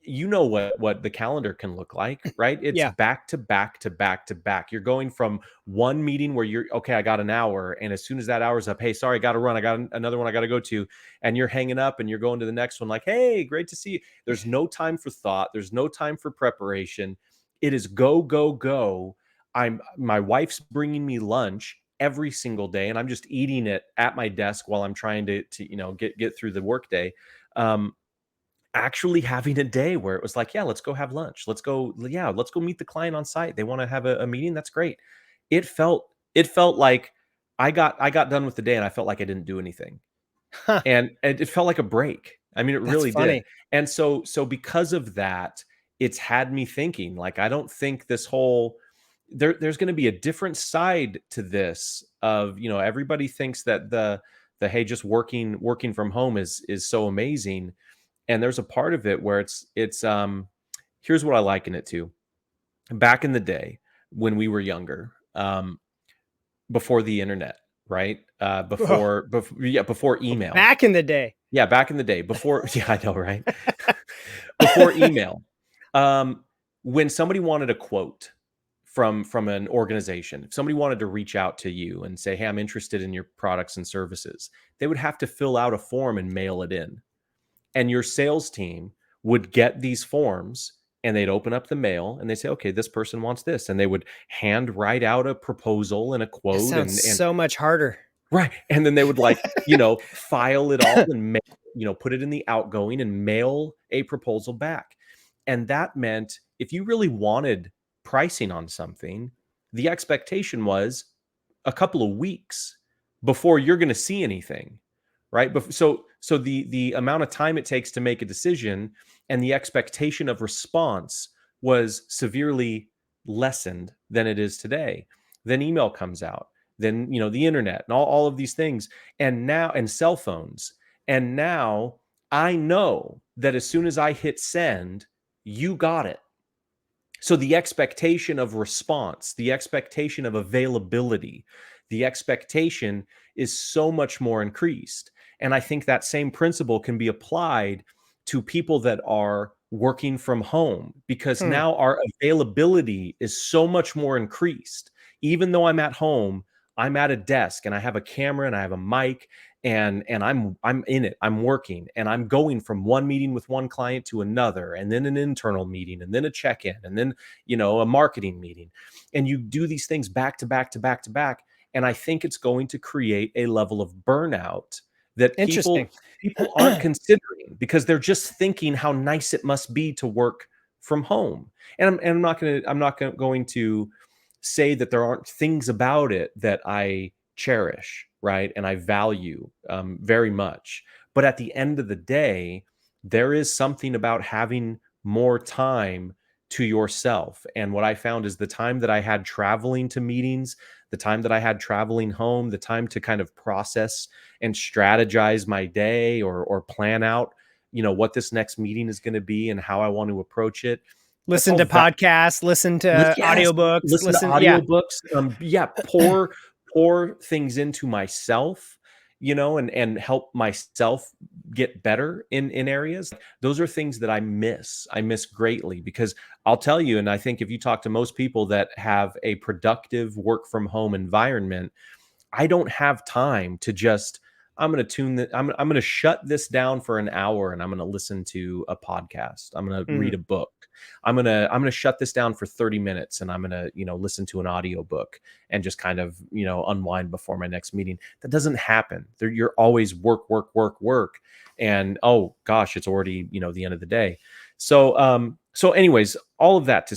you know what the calendar can look like, right? It's Yeah. back to back to back to back. You're going from one meeting where you're okay, I got an hour, and as soon as that hour's up, hey, sorry, I got to run, I got another one I got to go to, and you're hanging up and you're going to the next one like, hey, great to see you. There's no time for thought, there's no time for preparation. It is go go go. My wife's bringing me lunch every single day, and I'm just eating it at my desk while I'm trying to get through the workday. Actually having a day where it was like, yeah, let's go have lunch. Let's go meet the client on site. They want to have a meeting. That's great. It felt like I got done with the day and I felt like I didn't do anything. Huh. And it felt like a break. I mean, it That's really did. funny. And so because of that, it's had me thinking, like, I don't think this whole there's going to be a different side to this of, everybody thinks that the hey, just working from home is so amazing. And there's a part of it where it's here's what I liken it to. Back in the day when we were younger, before the internet, right? Before email. Back in the day. Yeah, back in the day, before yeah, I know, right? Before email. When somebody wanted a quote from an organization, if somebody wanted to reach out to you and say, "Hey, I'm interested in your products and services," they would have to fill out a form and mail it in. And your sales team would get these forms and they'd open up the mail and they say, okay, this person wants this. And they would hand write out a proposal and a That quote sounds and so much harder. right. And then they would file it all and put it in the outgoing and mail a proposal back. And that meant if you really wanted pricing on something, the expectation was a couple of weeks before you're going to see anything, right? So the amount of time it takes to make a decision and the expectation of response was severely lessened than it is today. Then email comes out, then the internet and all of these things, and cell phones. And now I know that as soon as I hit send, you got it. So the expectation of response, the expectation of availability, the expectation is so much more increased. And I think that same principle can be applied to people that are working from home, because now our availability is so much more increased. Even though I'm at home, I'm at a desk and I have a camera and I have a mic and I'm in it. I'm working and I'm going from one meeting with one client to another, and then an internal meeting, and then a check-in, and then a marketing meeting. And you do these things back to back to back to back. And I think it's going to create a level of burnout that people aren't considering, because they're just thinking how nice it must be to work from home. And I'm not going to say that there aren't things about it that I cherish, right? And I value very much. But at the end of the day, there is something about having more time to yourself. And what I found is the time that I had traveling to meetings, the time that I had traveling home, the time to kind of process and strategize my day or plan out, what this next meeting is going to be and how I want to approach it. Listen to podcasts, listen to audiobooks, listen to audiobooks. Pour things into myself, and help myself get better in areas. Those are things that I miss greatly, because I'll tell you, and I think if you talk to most people that have a productive work from home environment, I don't have time to just, I'm going to shut this down for an hour and I'm going to listen to a podcast. I'm going to read a book. I'm going to shut this down for 30 minutes and I'm going to, listen to an audiobook and just kind of, unwind before my next meeting. That doesn't happen. You're always work, work, work, work. And oh gosh, it's already, the end of the day. So anyways, all of that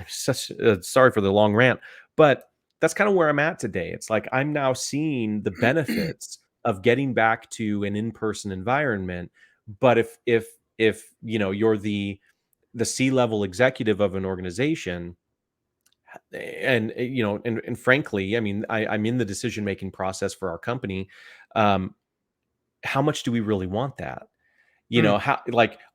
sorry for the long rant, but that's kind of where I'm at today. It's like, I'm now seeing the benefits of getting back to an in-person environment. But if you're the C-level executive of an organization, and frankly, I mean, I'm in the decision-making process for our company. How much do we really want that?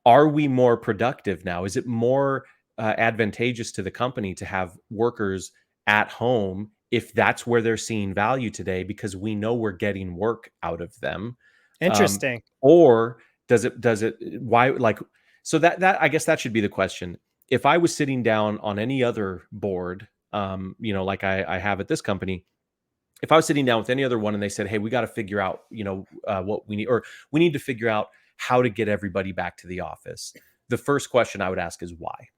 Are we more productive now? Is it more advantageous to the company to have workers at home if that's where they're seeing value today, because we know we're getting work out of them? Interesting. Or does it why, so that I guess that should be the question. If I was sitting down on any other board, like I have at this company, if I was sitting down with any other one and they said, hey, we got to figure out, what we need, or we need to figure out how to get everybody back to the office, the first question I would ask is why?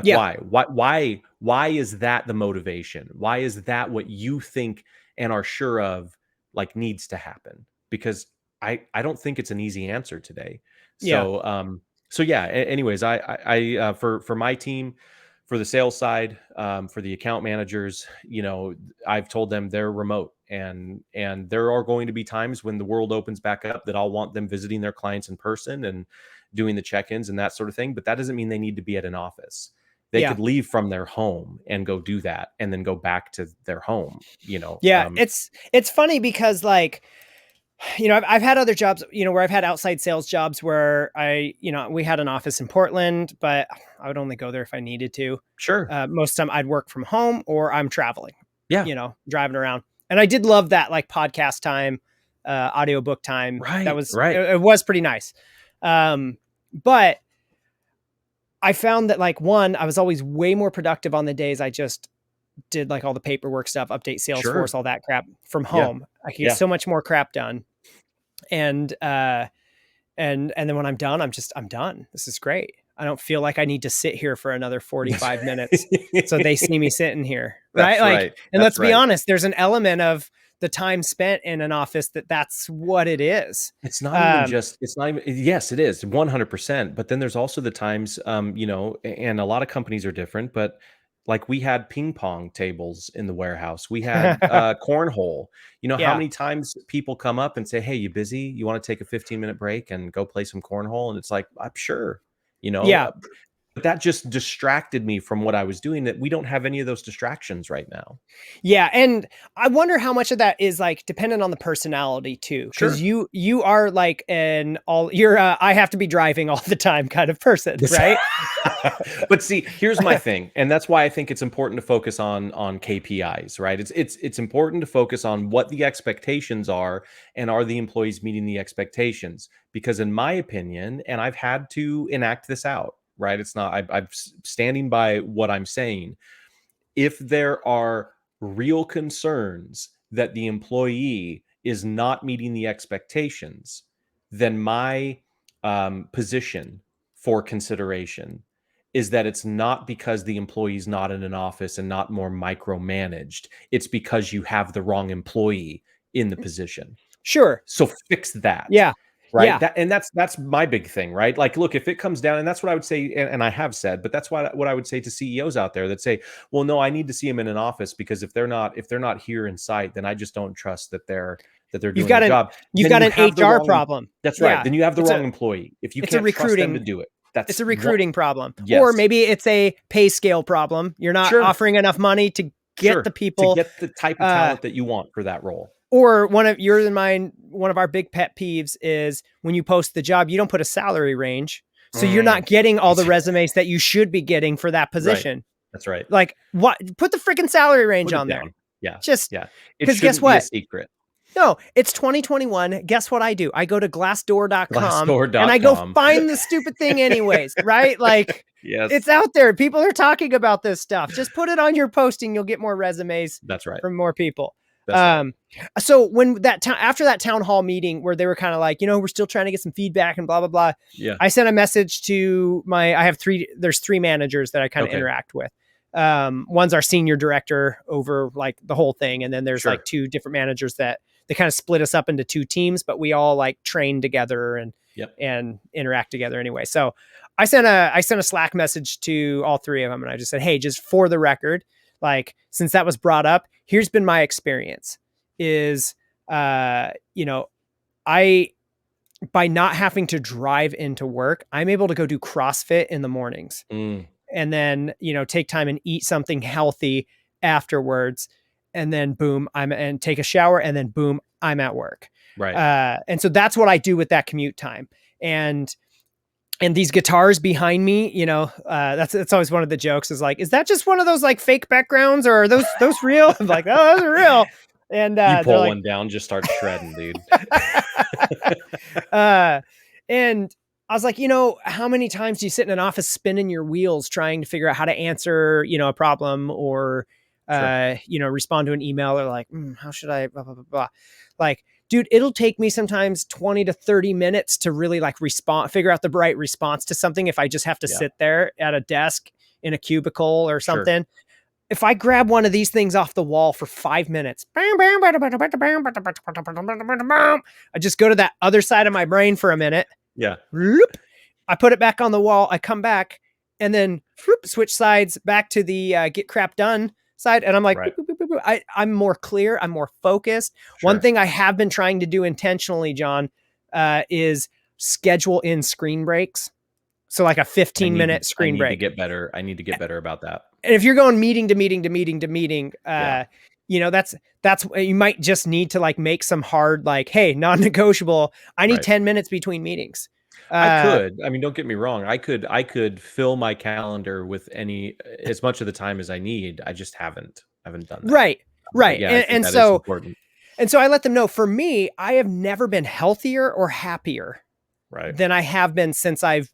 Why Why is that the motivation? Why is that what you think and are sure of like needs to happen? Because I don't think it's an easy answer today. Yeah. So yeah, anyways, for my team, for the sales side, for the account managers, I've told them they're remote, and there are going to be times when the world opens back up that I'll want them visiting their clients in person and doing the check-ins and that sort of thing. But that doesn't mean they need to be at an office. They Yeah. could leave from their home and go do that and then go back to their home. Yeah. It's funny because like, I've had other jobs, where I've had outside sales jobs where we had an office in Portland, but I would only go there if I needed to. Sure. Most of the time I'd work from home or I'm traveling, Yeah. Driving around. And I did love that like podcast time, audiobook time. Right. That was, right. It was pretty nice. But I found that like I was always way more productive on the days I just did like all the paperwork stuff, update Salesforce, all that crap from home. I could get so much more crap done. And then when I'm done, I'm done. This is great. I don't feel like I need to sit here for another 45 minutes. So they see me sitting here. Right. That's like, right. And let's be honest, there's an element of the time spent in an office that's what it is. It's not even yes, it is 100%. But then there's also the times, and a lot of companies are different, but like we had ping pong tables in the warehouse. We had cornhole. How many times people come up and say, "Hey, you busy? You want to take a 15-minute break and go play some cornhole?" And it's like, I'm sure, but that just distracted me from what I was doing, that we don't have any of those distractions right now. Yeah. And I wonder how much of that is like dependent on the personality too. Cause you are like I have to be driving all the time kind of person, right? But see, here's my thing. And that's why I think it's important to focus on KPIs, right? It's important to focus on what the expectations are, and are the employees meeting the expectations? Because in my opinion, and I've had to enact this out, right? It's not, I'm standing by what I'm saying. If there are real concerns that the employee is not meeting the expectations, then my position for consideration is that it's not because the employee's not in an office and not more micromanaged. It's because you have the wrong employee in the position. Sure. So fix that. Yeah. Right. Yeah. That's my big thing, right? Like, look, if it comes down, and that's what I would say, and I have said, but that's what I would say to CEOs out there that say, well, no, I need to see them in an office, because if they're not here in sight, then I just don't trust that they're doing their job. You've got an HR problem. That's right. Then you have the wrong employee. If you can't trust them to do it. It's a recruiting problem. Yes. Or maybe it's a pay scale problem. You're not offering enough money to get the people, to get the type of talent that you want for that role. Or one of our big pet peeves is when you post the job, you don't put a salary range. So you're not getting all the resumes that you should be getting for that position. Right. That's right. Like, what? Put the freaking salary range on there. Yeah. Because guess what? Be a secret. No, it's 2021. Guess what I do? I go to glassdoor.com and I go find the stupid thing anyways, right? Like, it's out there. People are talking about this stuff. Just put it on your posting. You'll get more resumes. That's right. From more people. So when after that town hall meeting where they were kind of like, we're still trying to get some feedback and blah, blah, blah. Yeah. I sent a message to there's three managers that I kind of interact with. One's our senior director over like the whole thing. And then there's like two different managers that they kind of split us up into two teams, but we all like train together and interact together anyway. So I sent a Slack message to all three of them. And I just said, hey, just for the record, like, since that was brought up, here's been my experience is, by not having to drive into work, I'm able to go do CrossFit in the mornings and then, take time and eat something healthy afterwards. And then boom, and take a shower, and then boom, I'm at work. Right. And so that's what I do with that commute time. And these guitars behind me, that's always one of the jokes is like, is that just one of those like fake backgrounds, or are those real? I'm like, oh, those are real. And you pull one down, just start shredding, dude. And I was like, how many times do you sit in an office spinning your wheels trying to figure out how to answer, a problem or, respond to an email, or like, how should I, blah, blah, blah, blah. Like, dude, it'll take me sometimes 20 to 30 minutes to really like figure out the right response to something if I just have to sit there at a desk in a cubicle or something. if I grab one of these things off the wall for 5 minutes, I just go to that other side of my brain for a minute. Yeah. I put it back on the wall. I come back and then switch sides back to the get crap done side. And I'm like, right. I'm more clear. I'm more focused. Sure. One thing I have been trying to do intentionally, Jon, is schedule in screen breaks. So like a 15-minute screen break. I need to get better about that. And if you're going meeting to meeting to meeting to meeting, that's you might just need to like make some hard, like, hey, non-negotiable. I need 10 minutes between meetings. I mean, don't get me wrong. I could fill my calendar with as much of the time as I need. I just haven't done that. Right. Yeah, and so important. And so I let them know, for me, I have never been healthier or happier than I have been since I've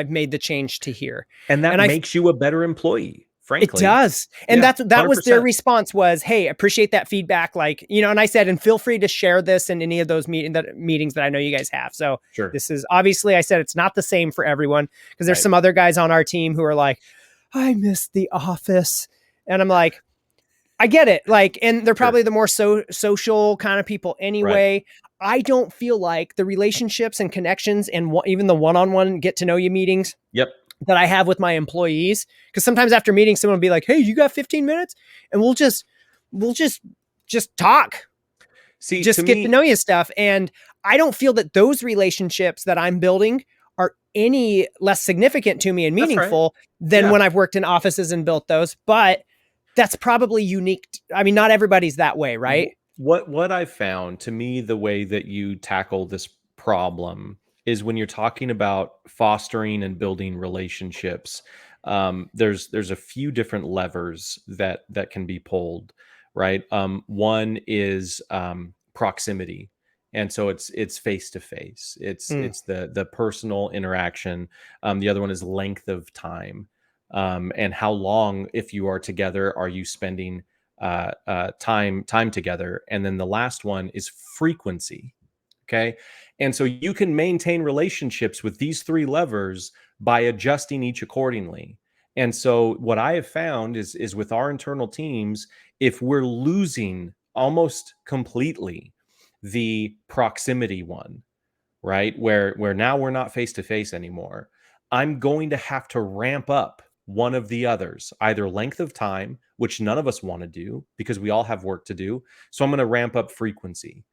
made the change to here. And that makes you a better employee. Frankly, it does. And that 100%. Was their response was, hey, appreciate that feedback. Like, and I said, and feel free to share this in any of those meetings that I know you guys have. So This is obviously, I said, it's not the same for everyone, because there's some other guys on our team who are like, I miss the office. And I'm like, I get it. Like, and they're probably the more social kind of people anyway. Right. I don't feel like the relationships and connections and even the one-on-one get to know you meetings that I have with my employees. Because sometimes after meetings, someone will be like, hey, you got 15 minutes? And we'll just talk. See, just get to know you stuff. And I don't feel that those relationships that I'm building are any less significant to me and meaningful than when I've worked in offices and built those. But that's probably unique. I mean, not everybody's that way, right? What I found, to me, the way that you tackle this problem is when you're talking about fostering and building relationships. There's a few different levers that can be pulled, right? One is proximity, and so it's face to face. It's the personal interaction. The other one is length of time, and how long, if you are together, are you spending time together. And then the last one is frequency. Okay. And so you can maintain relationships with these three levers by adjusting each accordingly. And so what I have found is with our internal teams, if we're losing almost completely the proximity one, right, where now we're not face to face anymore, I'm going to have to ramp up one of the others, either length of time, which none of us want to do because we all have work to do. So I'm going to ramp up frequency.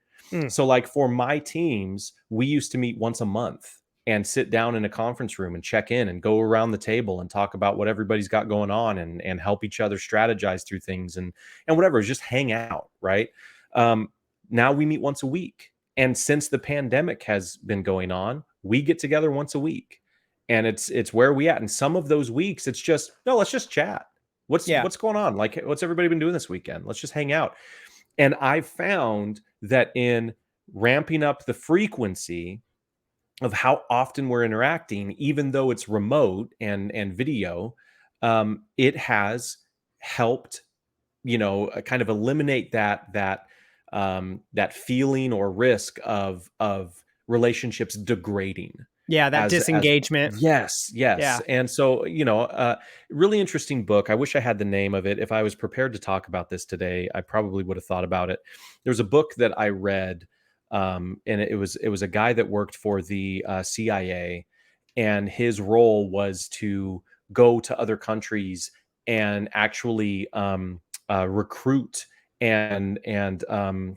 So like for my teams, we used to meet once a month and sit down in a conference room and check in and go around the table and talk about what everybody's got going on and help each other strategize through things and whatever, just hang out. Right. Now we meet once a week. And since the pandemic has been going on, we get together once a week. And it's where we at. And some of those weeks, it's just, no, let's just chat. What's going on? Like, what's everybody been doing this weekend? Let's just hang out. And I found that in ramping up the frequency of how often we're interacting, even though it's remote and video, it has helped, kind of eliminate that feeling or risk of relationships degrading. Yeah, that disengagement. Yes. Yeah. And so, really interesting book. I wish I had the name of it. If I was prepared to talk about this today, I probably would have thought about it. There's a book that I read, and it was a guy that worked for the CIA, and his role was to go to other countries and actually recruit and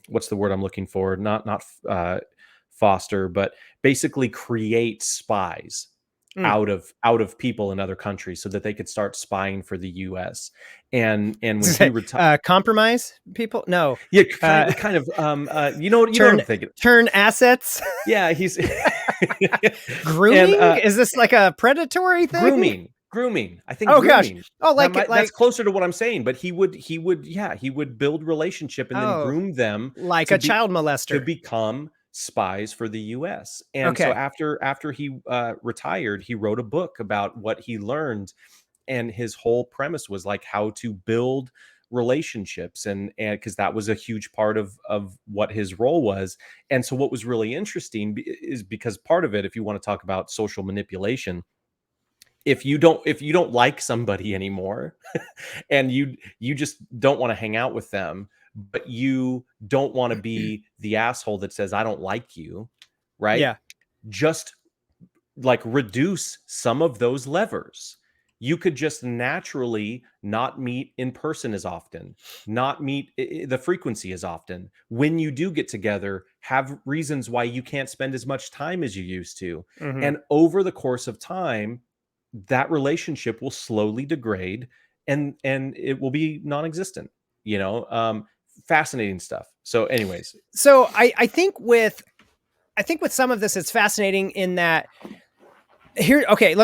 what's the word I'm looking for? Not foster, but basically create spies out of people in other countries so that they could start spying for the US. And when he retired, compromise people? No. Yeah, kind of you know what I'm thinking. Turn assets. Yeah, he's grooming. And, is this like a predatory thing? Grooming. I think. Oh grooming. Gosh. Oh, that's closer to what I'm saying. But he would build relationship and then groom them like a child molester to become spies for the US. And so after he retired, he wrote a book about what he learned, and his whole premise was like how to build relationships, and because that was a huge part of what his role was. And so what was really interesting is because part of it, if you want to talk about social manipulation, if you don't like somebody anymore and you just don't want to hang out with them, but you don't want to be the asshole that says I don't like you, right? Yeah. Just like reduce some of those levers. You could just naturally not meet in person as often, not meet the frequency as often. When you do get together, have reasons why you can't spend as much time as you used to. Mm-hmm. And over the course of time, that relationship will slowly degrade and it will be non-existent, fascinating stuff. So anyways, so I think with some of this, it's fascinating in that here. Okay,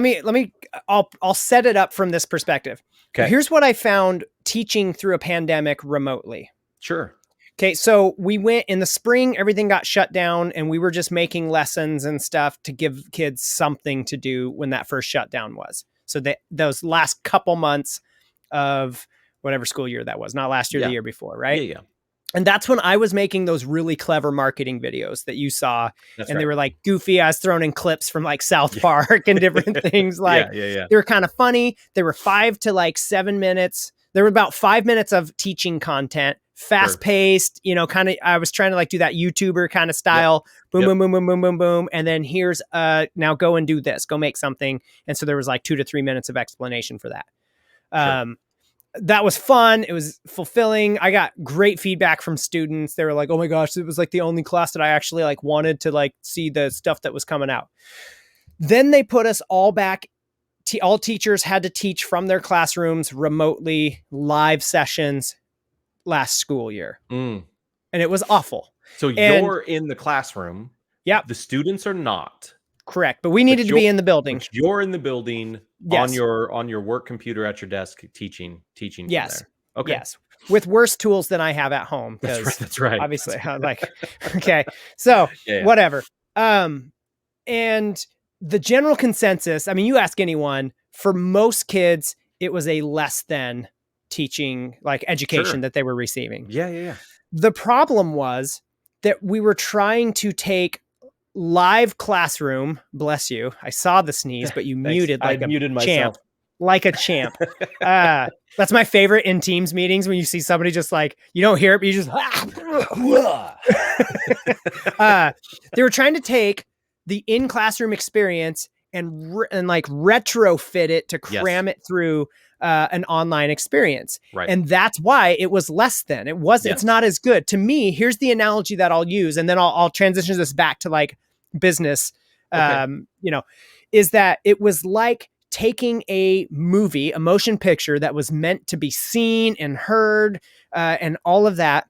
I'll set it up from this perspective. okay, Here's what I found teaching through a pandemic remotely. sure. Okay, so we went in the spring, everything got shut down, and we were just making lessons and stuff to give kids something to do when that first shutdown was. So those last couple months of whatever school year that was, not last year, the year before, right? Yeah. And that's when I was making those really clever marketing videos that you saw. That's and right. They were like goofy. I was throwing in clips from like South Park and different things. Like yeah. They were kind of funny. They were 5 to like 7 minutes. There were about 5 minutes of teaching content, fast paced, kind of, I was trying to like do that YouTuber kind of style. Boom, boom, boom, boom, boom, boom, boom. And then here's, now go and do this, go make something. And so there was like 2 to 3 minutes of explanation for that. That was fun. It was fulfilling. I got great feedback from students. They were like, oh my gosh, it was like the only class that I actually like wanted to like see the stuff that was coming out. Then they put us all back. All teachers had to teach from their classrooms remotely, live sessions last school year. And it was awful. So you're in the classroom. Yeah. The students are not. Correct. But we needed to be in the building. But you're in the building on your work computer at your desk teaching yes. from there. Okay. Yes. With worse tools than I have at home. That's right. Obviously. I'm like, okay. So whatever. And the general consensus, I mean, you ask anyone, for most kids, it was a less than teaching, like education that they were receiving. Yeah. The problem was that we were trying to take live classroom, bless you. I saw the sneeze, but you muted like a muted champ. Like a champ. That's my favorite in Teams meetings, when you see somebody just like, you don't hear it, but you just, they were trying to take the in-classroom experience and like retrofit it to cram it through an online experience. Right. And that's why it was less than. It's not as good. To me, here's the analogy that I'll use, and then I'll transition this back to like business, is that it was like taking a movie, a motion picture that was meant to be seen and heard, and all of that,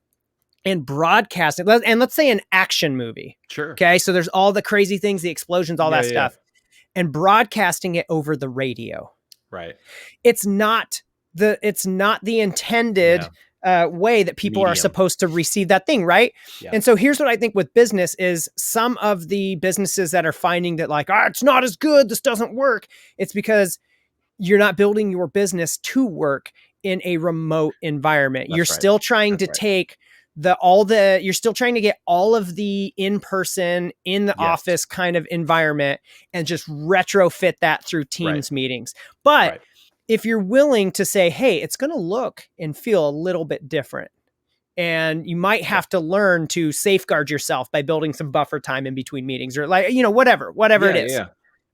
and broadcasting. And let's say an action movie. Sure. Okay. So there's all the crazy things, the explosions, all that stuff, and broadcasting it over the radio. Right. It's not the intended way that people are supposed to receive that thing. Right. Yeah. And so here's what I think with business is some of the businesses that are finding that like, it's not as good, this doesn't work. It's because you're not building your business to work in a remote environment. You're still trying to take you're still trying to get all of the in-person, in the office kind of environment and just retrofit that through Teams meetings. But if you're willing to say, hey, it's going to look and feel a little bit different, and you might have to learn to safeguard yourself by building some buffer time in between meetings, or like, whatever it is.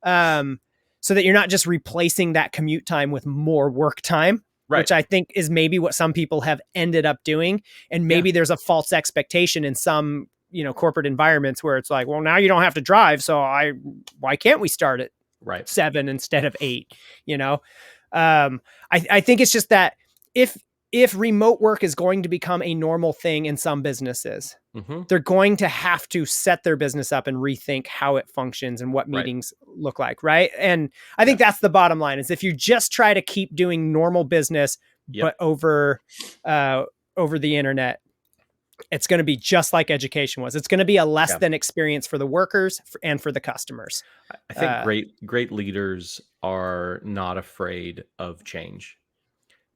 So that you're not just replacing that commute time with more work time. Which I think is maybe what some people have ended up doing. And maybe there's a false expectation in some, corporate environments where it's like, well, now you don't have to drive. So why can't we start at 7 instead of 8? I think it's just that if remote work is going to become a normal thing in some businesses, they're going to have to set their business up and rethink how it functions and what meetings look like. Right. And I think that's the bottom line, is if you just try to keep doing normal business, but over the internet, it's going to be just like education was. It's going to be a less than experience for the workers and for the customers. I think great leaders are not afraid of change,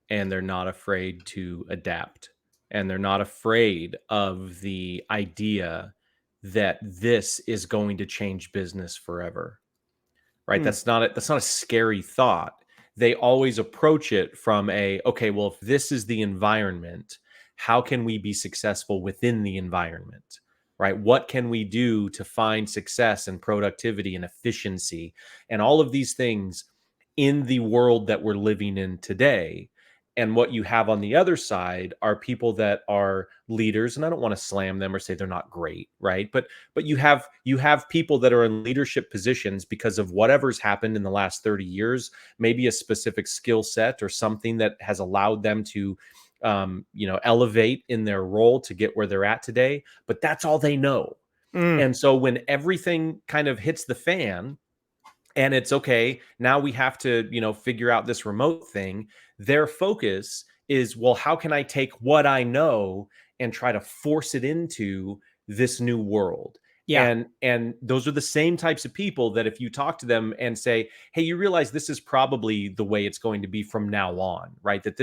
and they're not afraid to adapt. And they're not afraid of the idea that this is going to change business forever. right? That's not a scary thought. They always approach it from okay, well, if this is the environment, how can we be successful within the environment, right? What can we do to find success and productivity and efficiency and all of these things in the world that we're living in today? And what you have on the other side are people that are leaders, and I don't want to slam them or say they're not great, right? But you have people that are in leadership positions because of whatever's happened in the last 30 years, maybe a specific skill set or something that has allowed them to elevate in their role to get where they're at today, but that's all they know. And so when everything kind of hits the fan, and it's okay, now we have to, figure out this remote thing. Their focus is, well, how can I take what I know and try to force it into this new world? Yeah. And those are the same types of people that if you talk to them and say, hey, you realize this is probably the way it's going to be from now on, right? That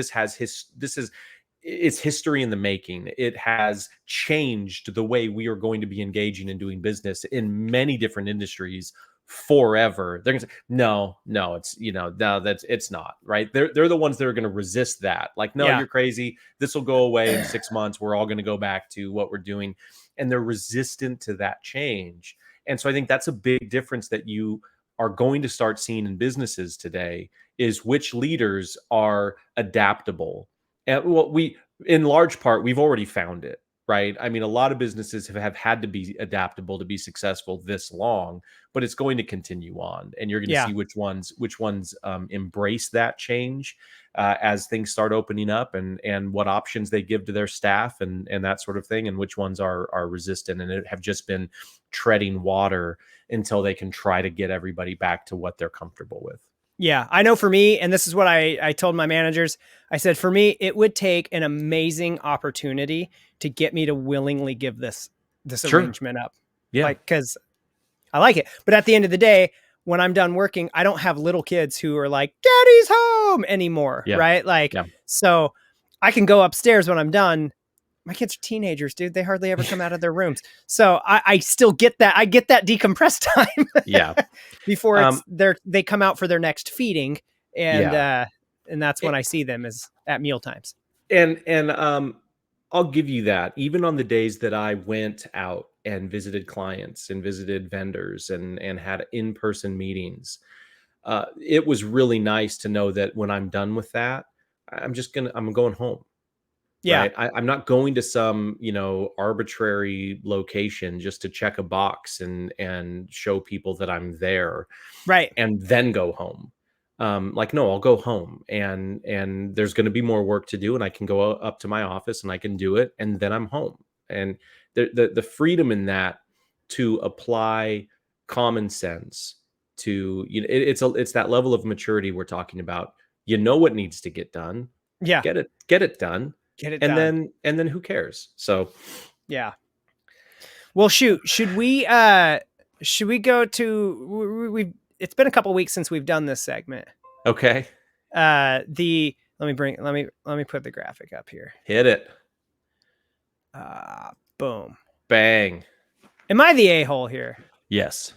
it's history in the making. It has changed the way we are going to be engaging and doing business in many different industries forever. They're gonna say, no, it's it's not, right? They're the ones that are going to resist that. Like, no, you're crazy. This will go away in 6 months. We're all going to go back to what we're doing. And they're resistant to that change. And so I think that's a big difference that you are going to start seeing in businesses today, is which leaders are adaptable. And in large part, we've already found it, right? I mean, a lot of businesses have had to be adaptable to be successful this long, but it's going to continue on, and you're going to see which ones embrace that change as things start opening up, and what options they give to their staff and that sort of thing, and which ones are resistant and have just been treading water until they can try to get everybody back to what they're comfortable with. Yeah, I know for me, and this is what I told my managers, I said, for me, it would take an amazing opportunity to get me to willingly give this arrangement up. Yeah. Like, because I like it. But at the end of the day, when I'm done working, I don't have little kids who are like, Daddy's home anymore. Yeah. Right. Like, so I can go upstairs when I'm done. My kids are teenagers, dude. They hardly ever come out of their rooms. So I still get that. I get that decompressed time. Yeah. Before they come out for their next feeding. And that's when I see them, is at meal times. And I'll give you that. Even on the days that I went out and visited clients and visited vendors and had in-person meetings, it was really nice to know that when I'm done with that, I'm going home. Yeah. Right? I'm not going to some, arbitrary location just to check a box and show people that I'm there. Right. And then go home. No, I'll go home, and there's going to be more work to do, and I can go up to my office and I can do it, and then I'm home. And the freedom in that to apply common sense to, it's that level of maturity we're talking about. What needs to get done. Yeah. Get it done. Get it and done. then who cares? So yeah. Well, shoot, should we go to, it's been a couple weeks since we've done this segment. Okay. Let me put the graphic up here. Hit it. Boom. Bang. Am I the a-hole here? Yes.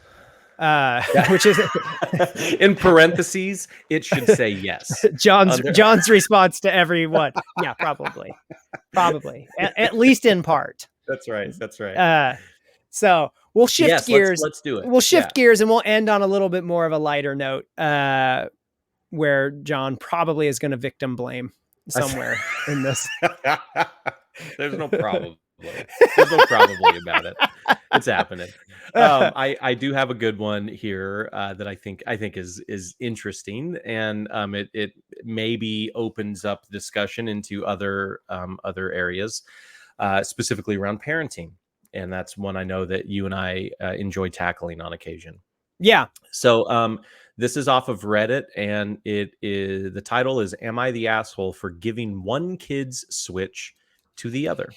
Which is in parentheses, it should say yes. John's response to everyone. Yeah, probably. At least in part. That's right. So we'll shift gears. Let's do it. We'll shift gears, and we'll end on a little bit more of a lighter note, where John probably is going to victim blame somewhere in this. There's no problem. There's no probably about it. It's happening. I do have a good one here that I think is interesting, and it maybe opens up discussion into other areas, specifically around parenting, and that's one I know that you and I enjoy tackling on occasion. Yeah. So this is off of Reddit, and the title is "Am I the asshole for giving one kid's Switch to the other?"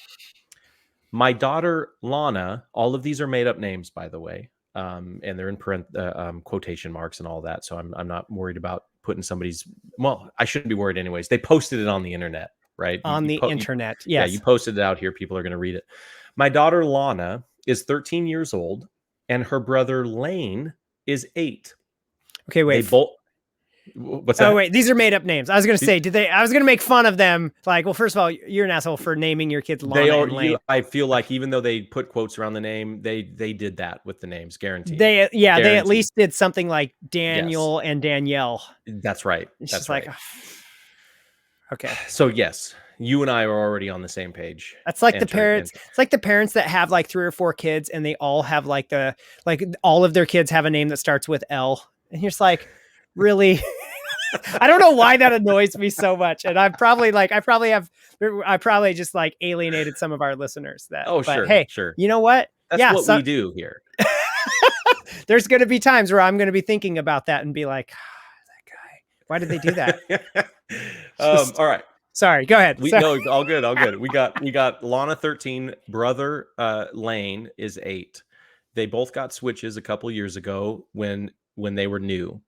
My daughter, Lana, all of these are made up names, by the way, and they're in quotation marks and all that. So I'm not worried about putting somebody's, well, I shouldn't be worried anyways. They posted it on the internet, right? On the internet, yes. Yeah, you posted it out here. People are going to read it. My daughter, Lana, is 13 years old, and her brother, Lane, is 8. Okay, wait. They both. What's that? Oh wait, these are made up names. I was gonna say, I was gonna make fun of them. Like, well, first of all, you're an asshole for naming your kids Lana and Lane. I feel like even though they put quotes around the name, they did that with the names, guaranteed. They guaranteed. at least did something like Daniel and Danielle. That's right. That's right. Like, okay. So yes, you and I are already on the same page. That's like the parents. It's like the parents that have like 3 or 4 kids, and they all have like all of their kids have a name that starts with L, and you're just like, really. I don't know why that annoys me so much. And I probably just like alienated some of our listeners sure. You know what? That's what we do here. There's going to be times where I'm going to be thinking about that and be like, that guy, why did they do that? All right. Sorry, go ahead. No, all good. We got Lana 13, brother Lane is 8. They both got Switches a couple years ago when they were new.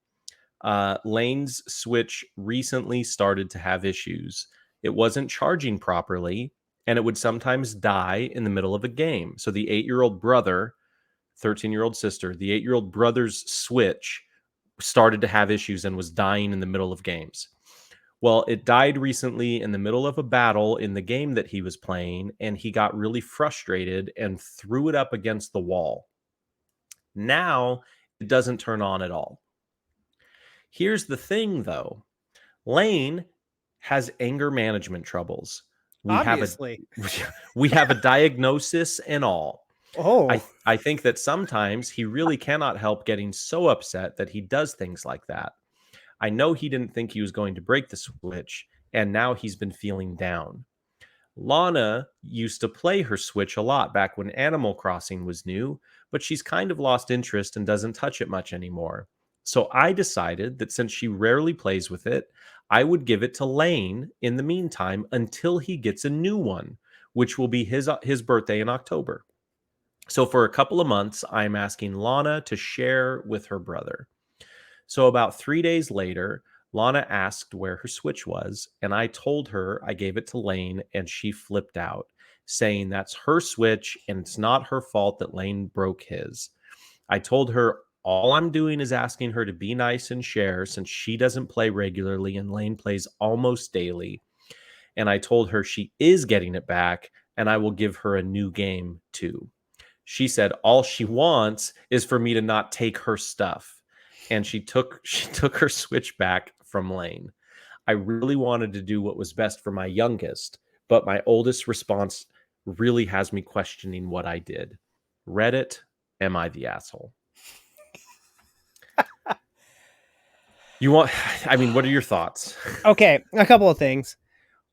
Lane's Switch recently started to have issues. It wasn't charging properly, and it would sometimes die in the middle of a game. So the 8-year-old brother, 13-year-old sister, the 8-year-old brother's Switch started to have issues and was dying in the middle of games. Well, it died recently in the middle of a battle in the game that he was playing, and he got really frustrated and threw it up against the wall. Now, it doesn't turn on at all. Here's the thing, though. Lane has anger management troubles. Obviously. We have a diagnosis and all. Oh. I think that sometimes he really cannot help getting so upset that he does things like that. I know he didn't think he was going to break the Switch, and now he's been feeling down. Lana used to play her Switch a lot back when Animal Crossing was new, but she's kind of lost interest and doesn't touch it much anymore. So I decided that since she rarely plays with it, I would give it to Lane in the meantime until he gets a new one, which will be his birthday in October. So for a couple of months, I'm asking Lana to share with her brother. So about 3 days later, Lana asked where her Switch was, and I told her I gave it to Lane, and she flipped out, saying that's her Switch and it's not her fault that Lane broke his. I told her all I'm doing is asking her to be nice and share since she doesn't play regularly and Lane plays almost daily. And I told her she is getting it back and I will give her a new game too. She said all she wants is for me to not take her stuff. And she took her Switch back from Lane. I really wanted to do what was best for my youngest, but my oldest response really has me questioning what I did. Reddit, am I the asshole? What are your thoughts? Okay, a couple of things.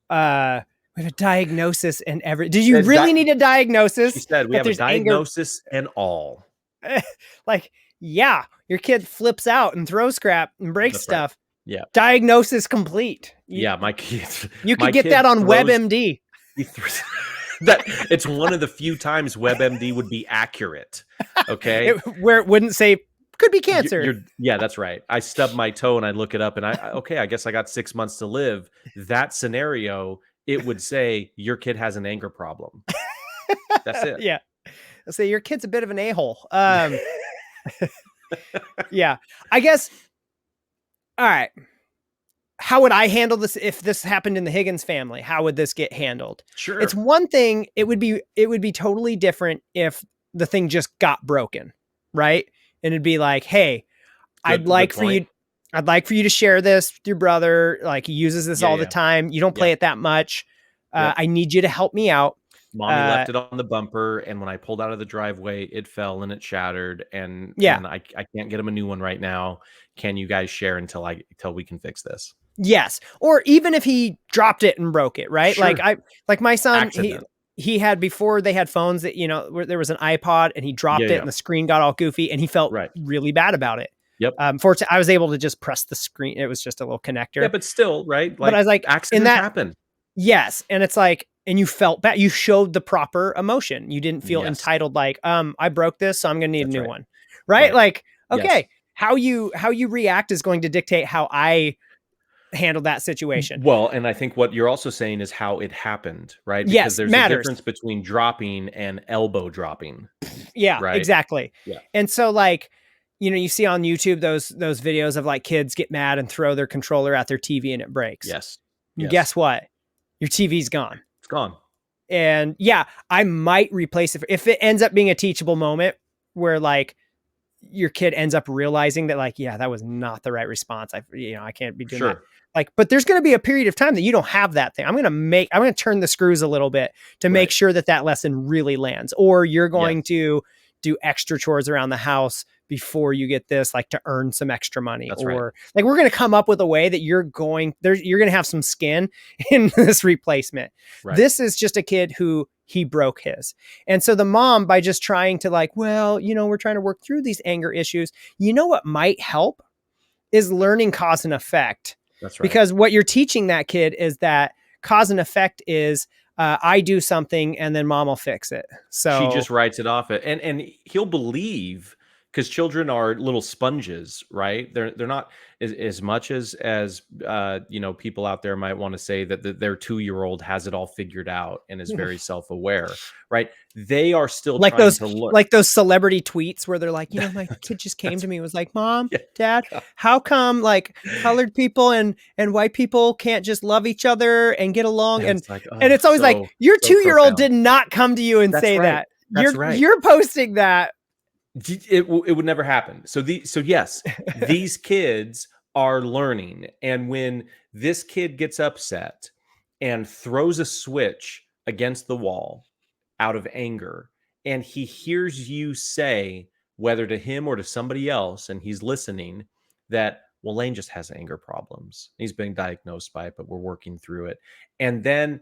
We have a diagnosis and did you really need a diagnosis? She said we have a diagnosis and all. Like, yeah, your kid flips out and throws crap and breaks stuff. Right. Yeah. Diagnosis complete. My kids. You could get that on WebMD. That it's one of the few times WebMD would be accurate. Okay. Where it wouldn't say could be cancer. Yeah, that's right. I stub my toe and I look it up and I guess I got 6 months to live. That scenario, it would say your kid has an anger problem. That's it. Yeah. I'll say your kid's a bit of an a-hole. Yeah, I guess. All right. How would I handle this if this happened in the Higgins family? How would this get handled? Sure. It's one thing. It would be totally different if the thing just got broken, right? And it'd be like, hey, I'd like for you to share this with your brother. Like he uses this all the time. You don't play it that much. I need you to help me out. Mommy left it on the bumper, and when I pulled out of the driveway, it fell and it shattered. And I can't get him a new one right now. Can you guys share until we can fix this? Yes. Or even if he dropped it and broke it, right? Sure. Like my son, Accident. he had, before they had phones that, where there was an iPod and he dropped it and the screen got all goofy and he felt really bad about it. Yep. Fortunately, I was able to just press the screen. It was just a little connector. Yeah, but still, right? But I was like, accidents happen. Yes. And it's like, and you felt bad. You showed the proper emotion. You didn't feel entitled like, I broke this, so I'm going to need a new one. Right? Like, okay, how you react is going to dictate how I handle that situation. Well, and I think what you're also saying is how it happened, right? Because there's a difference between dropping and elbow dropping. Yeah, right? Exactly. Yeah. And so like, you see on YouTube those videos of like kids get mad and throw their controller at their TV and it breaks. Yes. And guess what? Your TV's gone. It's gone. And yeah, I might replace it if it ends up being a teachable moment where like your kid ends up realizing that like, yeah, that was not the right response. I can't be doing that. Like, but there's going to be a period of time that you don't have that thing. I'm going to turn the screws a little bit to make sure that lesson really lands, or you're going to do extra chores around the house before you get this, like to earn some extra money. Like we're going to come up with a way that you're going to have some skin in this replacement. This is just a kid who he broke his. And so the mom, by just trying to like, well, we're trying to work through these anger issues. What might help is learning cause and effect. That's right. Because what you're teaching that kid is that cause and effect is I do something and then mom will fix it. So she just writes it off. And he'll believe, because children are little sponges, right? They're not as much as people out there might want to say that their 2-year-old has it all figured out and is very self-aware, right? They are still like trying to look like those celebrity tweets where they're like, my kid just came to me and was like, Mom, Dad, how come like colored people and white people can't just love each other and get along? And it's, like, and it's always like your 2-year-old did not come to you and say that. You're posting that. It would never happen. So yes, these kids are learning. And when this kid gets upset and throws a switch against the wall out of anger, and he hears you say, whether to him or to somebody else, and he's listening, that, well, Lane just has anger problems. He's been diagnosed by it, but we're working through it. And then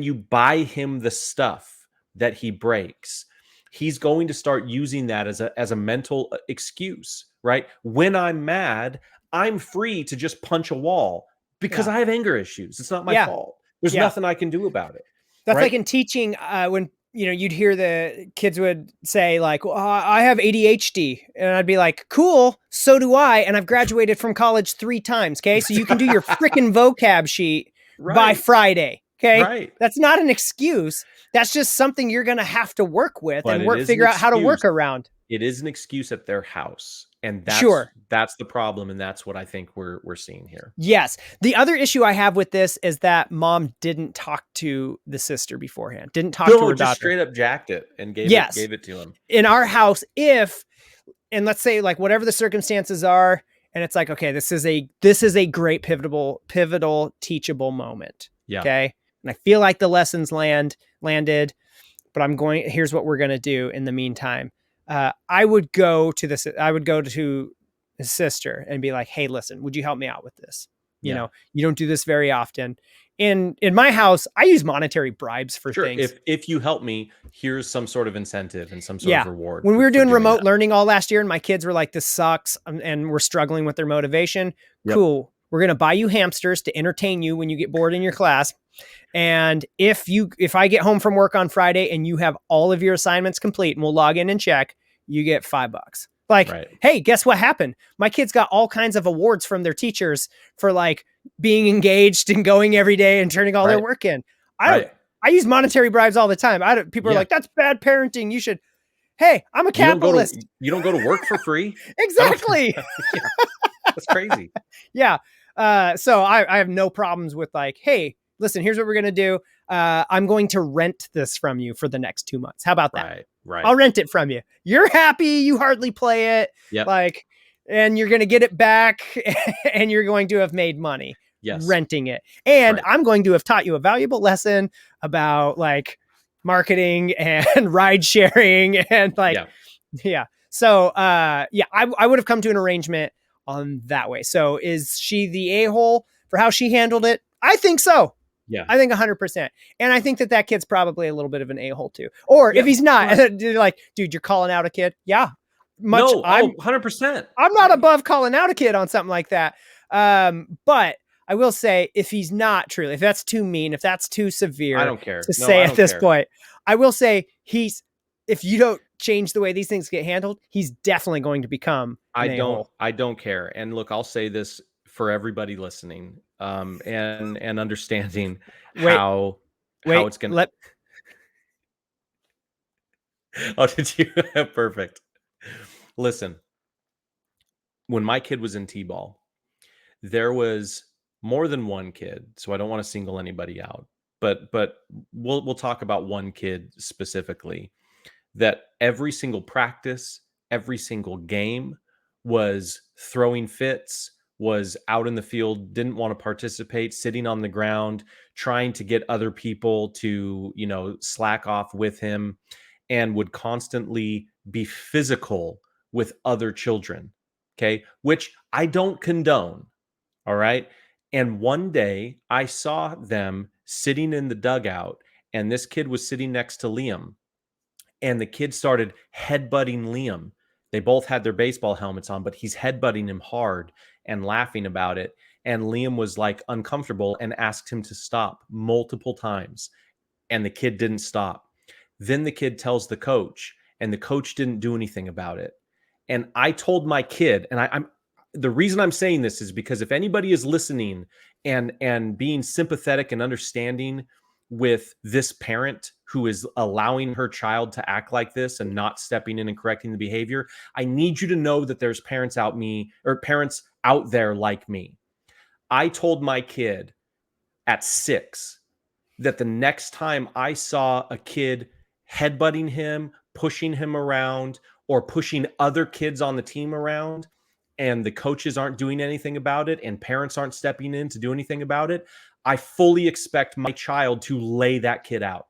you buy him the stuff that he breaks. He's going to start using that as a mental excuse, right? When I'm mad, I'm free to just punch a wall because I have anger issues. It's not my fault. There's nothing I can do about it. That's like in teaching when, you'd hear the kids would say like, well, I have ADHD. And I'd be like, cool, so do I. And I've graduated from college 3 times. Okay. So you can do your freaking vocab sheet by Friday. Okay. Right. That's not an excuse. That's just something you're going to have to work with and figure out how to work around. It is an excuse at their house. And that's the problem. And that's what I think we're seeing here. Yes. The other issue I have with this is that mom didn't talk to the sister beforehand. Didn't talk to her daughter. Straight up jacked it and gave it to him. In our house, and let's say like whatever the circumstances are, and it's like, okay, this is a great pivotal teachable moment. Yeah. Okay. And I feel like the lessons landed, but here's what we're going to do in the meantime. I would go to his sister and be like, hey, listen, would you help me out with this? You don't do this very often. In my house, I use monetary bribes for things. If you help me, here's some sort of incentive and some sort of reward. When we were doing remote learning all last year and my kids were like, this sucks, and we're struggling with their motivation. Yep. Cool. We're going to buy you hamsters to entertain you when you get bored in your class. And if I get home from work on Friday and you have all of your assignments complete and we'll log in and check, you get $5. Like, hey, guess what happened? My kids got all kinds of awards from their teachers for like being engaged and going every day and turning all their work in. I use monetary bribes all the time. People are like, that's bad parenting. You should, hey, I'm a capitalist. You don't go to work for free. Exactly. That's crazy. Yeah. So I have no problems with like, hey, listen, here's what we're going to do. I'm going to rent this from you for the next 2 months. How about that? Right. I'll rent it from you. You're happy. You hardly play it. Yep. Like, and you're going to get it back and you're going to have made money renting it. And I'm going to have taught you a valuable lesson about like marketing and ride sharing and like, So, I would have come to an arrangement on that way. So is she the a-hole for how she handled it? I think so. Yeah. I think 100%. And I think that kid's probably a little bit of an a-hole too. Or if he's not, like, dude, you're calling out a kid. Yeah. 100%. I'm not above calling out a kid on something like that. But I will say if he's not truly, if that's too mean, if that's too severe, I don't care to say at this point, I will say if you don't change the way these things get handled, he's definitely going to become an a-hole. I don't care. And look, I'll say this for everybody listening, and understanding how it's going to. Oh, did you? Perfect. Listen, when my kid was in T-ball, there was more than one kid, so I don't want to single anybody out, but we'll talk about one kid specifically that every single practice, every single game was throwing fits, was out in the field, didn't want to participate, sitting on the ground, trying to get other people to, slack off with him, and would constantly be physical with other children. Okay. Which I don't condone. All right. And one day I saw them sitting in the dugout, and this kid was sitting next to Liam, and the kid started headbutting Liam. They both had their baseball helmets on, but he's headbutting him hard and laughing about it. And Liam was like uncomfortable and asked him to stop multiple times. And the kid didn't stop. Then the kid tells the coach, and the coach didn't do anything about it. And I told my kid, and I'm the reason I'm saying this is because if anybody is listening and being sympathetic and understanding with this parent who is allowing her child to act like this and not stepping in and correcting the behavior, I need you to know that there's parents out there like me. I told my kid at 6 that the next time I saw a kid headbutting him, pushing him around, or pushing other kids on the team around, and the coaches aren't doing anything about it, and parents aren't stepping in to do anything about it, I fully expect my child to lay that kid out,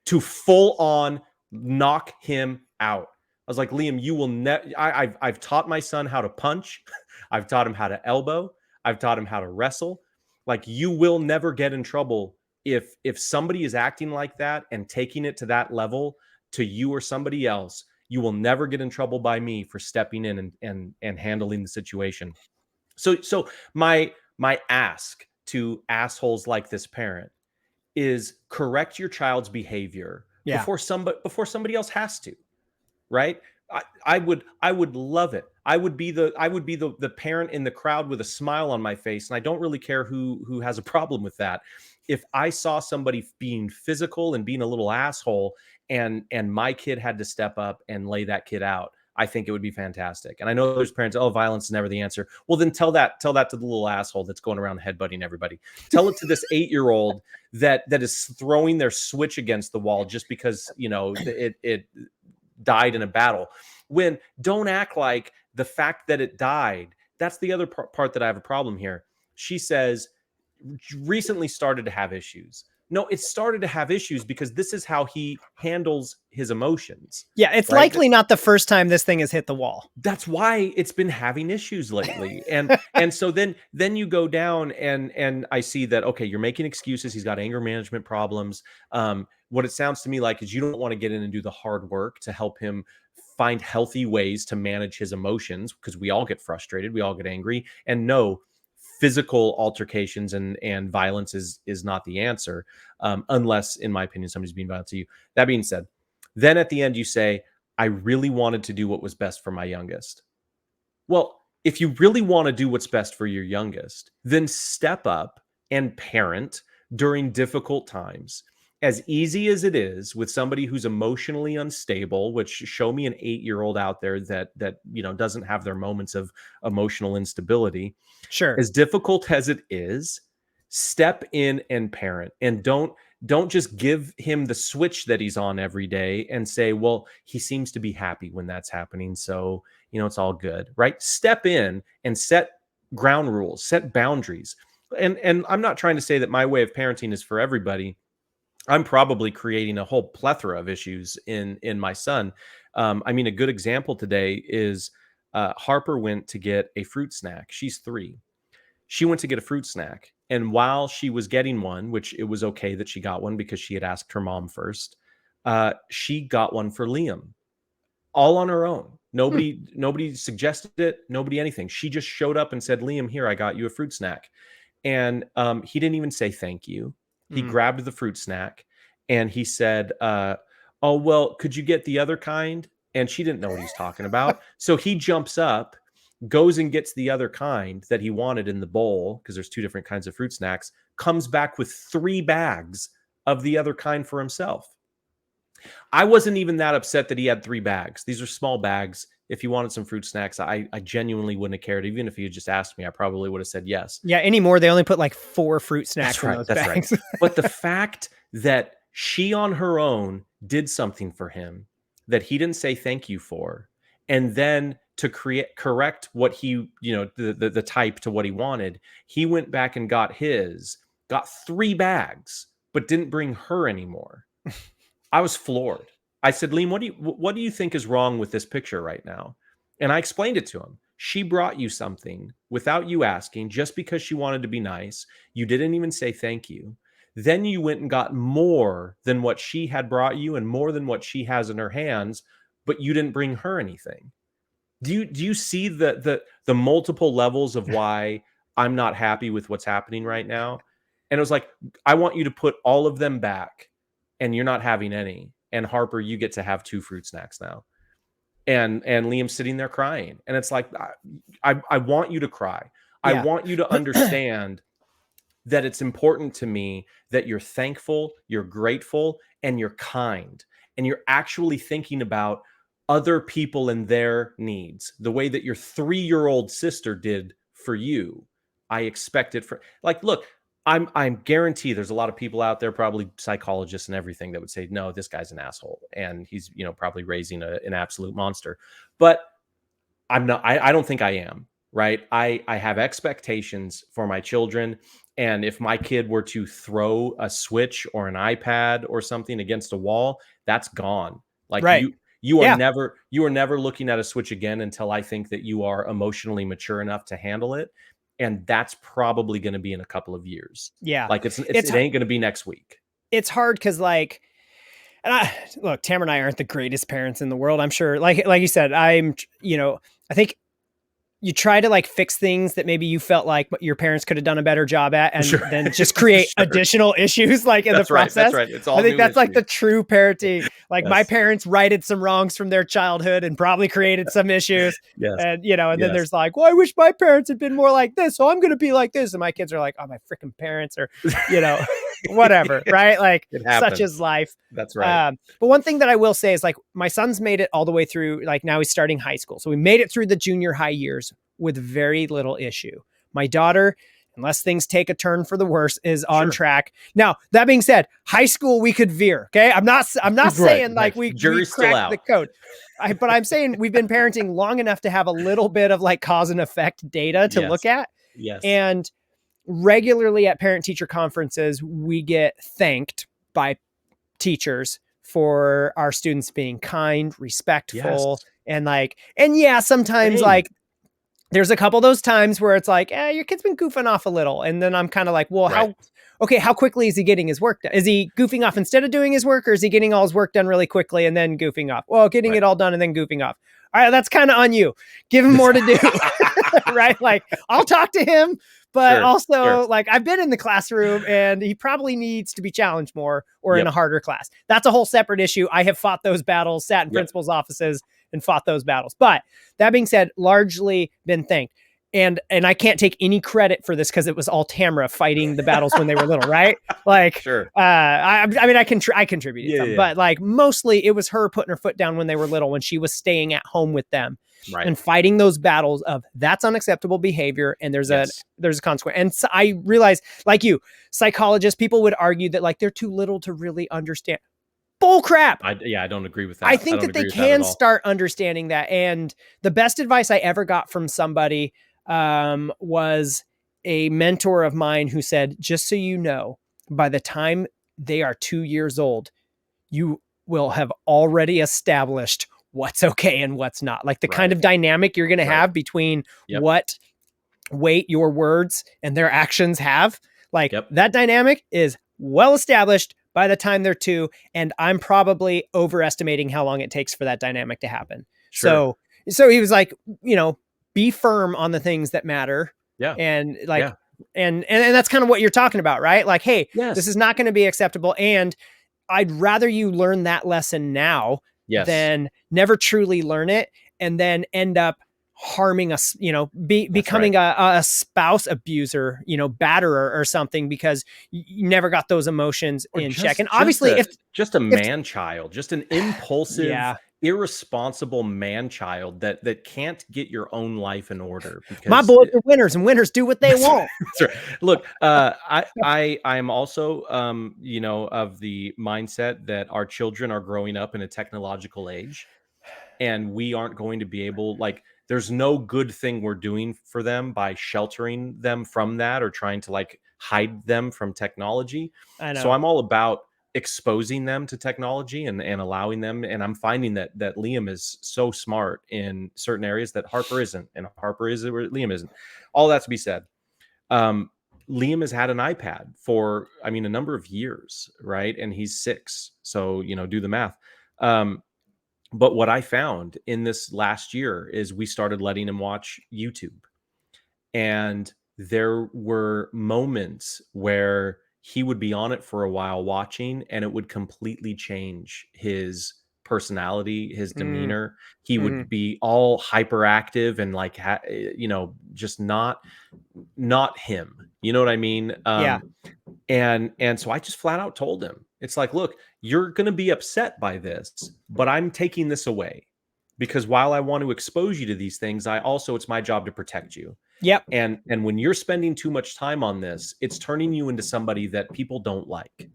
to full on knock him out. I was like, Liam, you will never. I've taught my son how to punch. I've taught him how to elbow. I've taught him how to wrestle. Like, you will never get in trouble if somebody is acting like that and taking it to that level to you or somebody else. You will never get in trouble by me for stepping in and handling the situation. So my ask to assholes like this parent is correct your child's behavior before somebody else has to, right? I would love it. I would be the parent in the crowd with a smile on my face, and I don't really care who has a problem with that. If I saw somebody being physical and being a little asshole, and my kid had to step up and lay that kid out, I think it would be fantastic. And I know there's parents, oh, violence is never the answer. Well, then tell that to the little asshole that's going around headbutting everybody. Tell it to this 8-year-old that is throwing their Switch against the wall just because, it died in a battle. When don't act like the fact that it died, that's the other part that I have a problem here. She says recently started to have issues. No, it started to have issues because this is how he handles his emotions. Yeah, it's right? Likely not the first time this thing has hit the wall. That's why it's been having issues lately. And so then you go down and I see that, okay, you're making excuses. He's got anger management problems. What it sounds to me like is you don't want to get in and do the hard work to help him find healthy ways to manage his emotions, because we all get frustrated. We all get angry. And no, physical altercations and violence is not the answer, unless, in my opinion, somebody's being violent to you. That being said, then at the end you say, I really wanted to do what was best for my youngest. Well, if you really want to do what's best for your youngest, then step up and parent during difficult times. As easy as it is with somebody who's emotionally unstable, which show me an 8-year-old out there that doesn't have their moments of emotional instability. Sure. As difficult as it is, step in and parent, and don't just give him the switch that he's on every day and say, well, he seems to be happy when that's happening, so it's all good, right? Step in and set ground rules, set boundaries. And I'm not trying to say that my way of parenting is for everybody. I'm probably creating a whole plethora of issues in my son. I mean, a good example today is Harper went to get a fruit snack. She's 3. She went to get a fruit snack. And while she was getting one, which it was okay that she got one because she had asked her mom first, she got one for Liam, all on her own. Nobody suggested it. Nobody anything. She just showed up and said, Liam, here, I got you a fruit snack. And he didn't even say thank you. He grabbed the fruit snack and he said, oh, well, could you get the other kind? And she didn't know what he's talking about. So he jumps up, goes and gets the other kind that he wanted in the bowl, because there's 2 different kinds of fruit snacks, comes back with 3 bags of the other kind for himself. I wasn't even that upset that he had 3 bags. These are small bags. if you wanted some fruit snacks, I genuinely wouldn't have cared. Even if you had just asked me, I probably would have said yes. Yeah. Anymore, they only put like 4 fruit snacks in those bags. Right. But the fact that she on her own did something for him that he didn't say thank you for, and then to correct what he, the type to what he wanted, he went back and got 3 bags, but didn't bring her anymore. I was floored. I said, Liam, what do you think is wrong with this picture right now? And I explained it to him. She brought you something without you asking, just because she wanted to be nice. You didn't even say thank you. Then you went and got more than what she had brought you and more than what she has in her hands, but you didn't bring her anything. Do you see the multiple levels of why I'm not happy with what's happening right now? And it was like, I want you to put all of them back, and you're not having any. And Harper, you get to have 2 fruit snacks now. And Liam's sitting there crying. And it's like, I want you to cry. Yeah. I want you to understand that it's important to me that you're thankful, you're grateful, and you're kind. And you're actually thinking about other people and their needs, the way that your 3-year-old sister did for you. I expect it for, like, look, I'm guarantee there's a lot of people out there, probably psychologists and everything, that would say, no, this guy's an asshole and he's, probably raising an absolute monster. But I'm not, I don't think I am, right? I have expectations for my children. And if my kid were to throw a Switch or an iPad or something against a wall, that's gone. Like, right. You are never looking at a Switch again until I think that you are emotionally mature enough to handle it. And that's probably going to be in a couple of years. Yeah. Like it ain't going to be next week. It's hard because, like, look, Tamara and I aren't the greatest parents in the world. I'm sure, like you said, I think you try to, like, fix things that maybe you felt like your parents could have done a better job at, and then just create additional issues, like, in the process. That's right. It's all I think that's like the true parenting. Like, my parents righted some wrongs from their childhood and probably created some issues. And, and then there's like, well, I wish my parents had been more like this, so I'm going to be like this. And my kids are like, oh, my freaking parents, or, whatever. Right. Like, such is life. That's right. But one thing that I will say is, like, my son's made it all the way through, like, now he's starting high school. So we made it through the junior high years with very little issue. My daughter, unless things take a turn for the worse, is on track. Now, that being said, high school, we could veer. Okay. I'm not saying like we cracked the code. But I'm saying we've been parenting long enough to have a little bit of, like, cause and effect data to look at. Yes. And regularly at parent-teacher conferences, we get thanked by teachers for our students being kind, respectful, and sometimes like there's a couple of those times where it's like, your kid's been goofing off a little. And then I'm kind of like, well, how quickly is he getting his work done? Is he goofing off instead of doing his work, or is he getting all his work done really quickly and then goofing off? Well, getting it all done and then goofing off. All right, that's kind of on you. Give him more to do. Right? Like, I'll talk to him, but like, I've been in the classroom and he probably needs to be challenged more, or in a harder class. That's a whole separate issue. I have fought those battles, sat in principals' offices and fought those battles. But that being said, largely been thanked. And I can't take any credit for this because it was all Tamara fighting the battles when they were little, right? Like, I mean, I contributed some, but, like, mostly it was her putting her foot down when they were little, when she was staying at home with them, and fighting those battles of, that's unacceptable behavior, and there's a consequence. And so I realize, like you, psychologists, people would argue that, like, they're too little to really understand. Bull crap. I don't agree with that. I think that they can start understanding that. And the best advice I ever got from somebody was a mentor of mine who said, just so you know, by the time they are 2 years old, you will have already established what's okay and what's not. Like, the kind of dynamic you're going to have between what weight your words and their actions have. Like, that dynamic is well established by the time they're 2, and I'm probably overestimating how long it takes for that dynamic to happen. So he was like, be firm on the things that matter. And like, and that's kind of what you're talking about, right? Like, hey, this is not going to be acceptable. And I'd rather you learn that lesson now than never truly learn it and then end up harming us, becoming a spouse abuser, batterer or something, because you never got those emotions in check. And obviously, if man child, just an impulsive, irresponsible man child that can't get your own life in order My because boys are winners, and winners do what they want. Sorry. Look, I'm also of the mindset that our children are growing up in a technological age, and we aren't going to be able, like, there's no good thing we're doing for them by sheltering them from that or trying to like hide them from technology. I So know. I'm all about exposing them to technology and allowing them. And I'm finding that Liam is so smart in certain areas that Harper isn't, and Harper is where Liam isn't. All that to be said, um, Liam has had an iPad for, I mean, a number of years, right? And he's 6. So, do the math. But what I found in this last year is we started letting him watch YouTube. And there were moments where he would be on it for a while watching, and it would completely change his personality, his demeanor. He Mm-hmm. would be all hyperactive and like, just not him. You know what I mean? Yeah. And so I just flat out told him, it's like, look, you're going to be upset by this, but I'm taking this away because while I want to expose you to these things, it's my job to protect you. Yep. And when you're spending too much time on this, it's turning you into somebody that people don't like,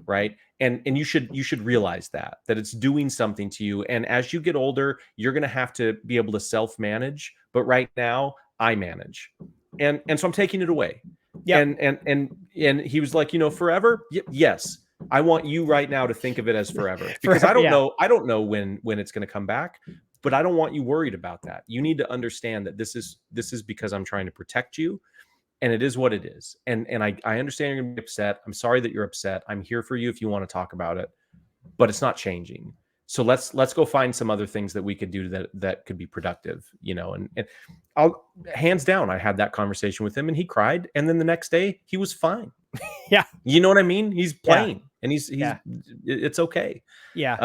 right? And you should realize that it's doing something to you. And as you get older, you're going to have to be able to self-manage, but right now I manage. And so I'm taking it away. Yep. And he was like, forever? Yes. I want you right now to think of it as forever, because I don't know when it's going to come back, but I don't want you worried about that. You need to understand that this is because I'm trying to protect you, and it is what it is. And I understand you're going to be upset. I'm sorry that you're upset. I'm here for you if you want to talk about it, but it's not changing. So let's go find some other things that we could do that could be productive, and I'll hands down, I had that conversation with him and he cried. And then the next day he was fine. Yeah. You know what I mean? He's playing and he's it's okay. Yeah.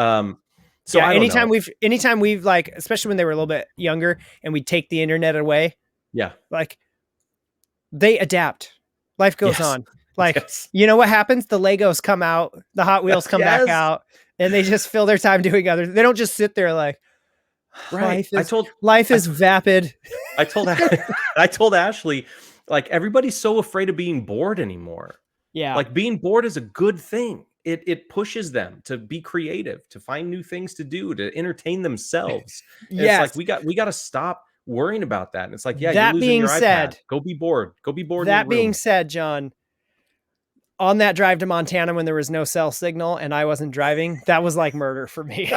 So I don't know. anytime we've like, especially when they were a little bit younger and we take the internet away. Yeah. Like they adapt. Life goes on. Like, yes. You know what happens? The Legos come out, the Hot Wheels come back out, and they just fill their time doing other. They don't just sit there like, right. Life is vapid. I told Ashley, like, everybody's so afraid of being bored anymore. Yeah. Like, being bored is a good thing. It pushes them to be creative, to find new things to do, to entertain themselves. Yes. It's like we got to stop worrying about that. And it's like, yeah, that you're losing your iPad. Go be bored. Go be bored. That being said, John, on that drive to Montana when there was no cell signal and I wasn't driving, that was like murder for me.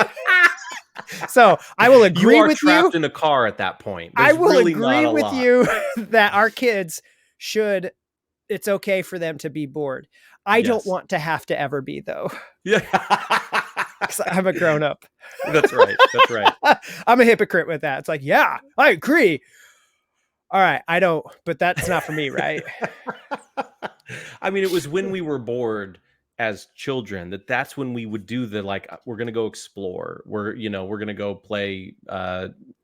So I will agree with you. You are trapped in a car at that point. I will agree with you that our kids should, it's okay for them to be bored. I don't want to have to ever be, though. Yeah. I'm a grown up. That's right. That's right. I'm a hypocrite with that. It's like, yeah, I agree. All right. I don't, but that's not for me, right? I mean, it was when we were bored as children that's when we would do the, like, we're going to go explore. We're going to go play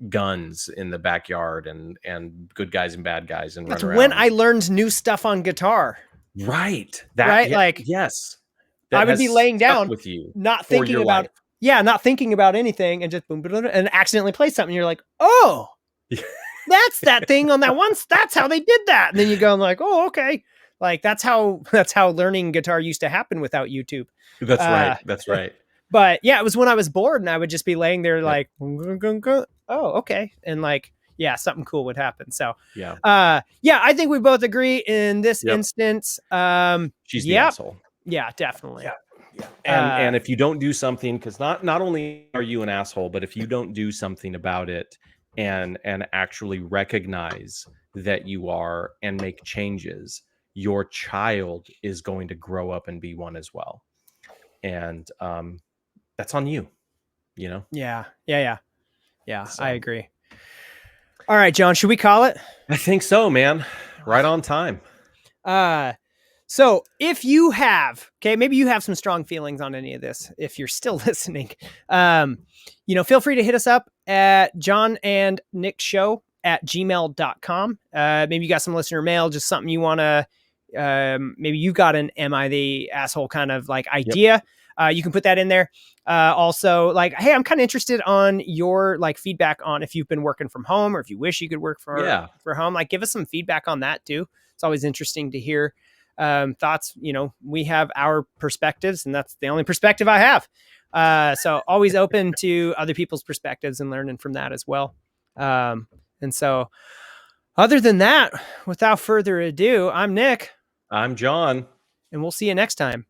guns in the backyard and good guys and bad guys and that's run around. When I learned new stuff on guitar. Right. Like, yes. I would be laying down with you, not thinking about, not thinking about anything, and just boom, boom, boom, and accidentally play something. You're like, oh, that's that thing on that one. That's how they did that. And then you go, like, oh, okay. Like that's how learning guitar used to happen without YouTube. That's right. That's right. But yeah, it was when I was bored and I would just be laying there like, oh, okay. And like, yeah, something cool would happen. So I think we both agree in this instance. She's the asshole. Yeah, definitely. Yeah. And if you don't do something, because not only are you an asshole, but if you don't do something about it and actually recognize that you are and make changes, your child is going to grow up and be one as well. And that's on you, Yeah. So. I agree. All right, John, should we call it? I think so, man. Right on time. So if you have, maybe you have some strong feelings on any of this, if you're still listening, feel free to hit us up at Jon and Nick Show at gmail.com. Maybe you got some listener mail, just something you want to, maybe you got an Am I the Asshole kind of like idea. You can put that in there. Also, like, hey, I'm kind of interested on your like feedback on if you've been working from home or if you wish you could work for home. Like, give us some feedback on that too. It's always interesting to hear thoughts. We have our perspectives, and that's the only perspective I have. So always open to other people's perspectives and learning from that as well. And so other than that, without further ado, I'm Nick. I'm Jon. And we'll see you next time.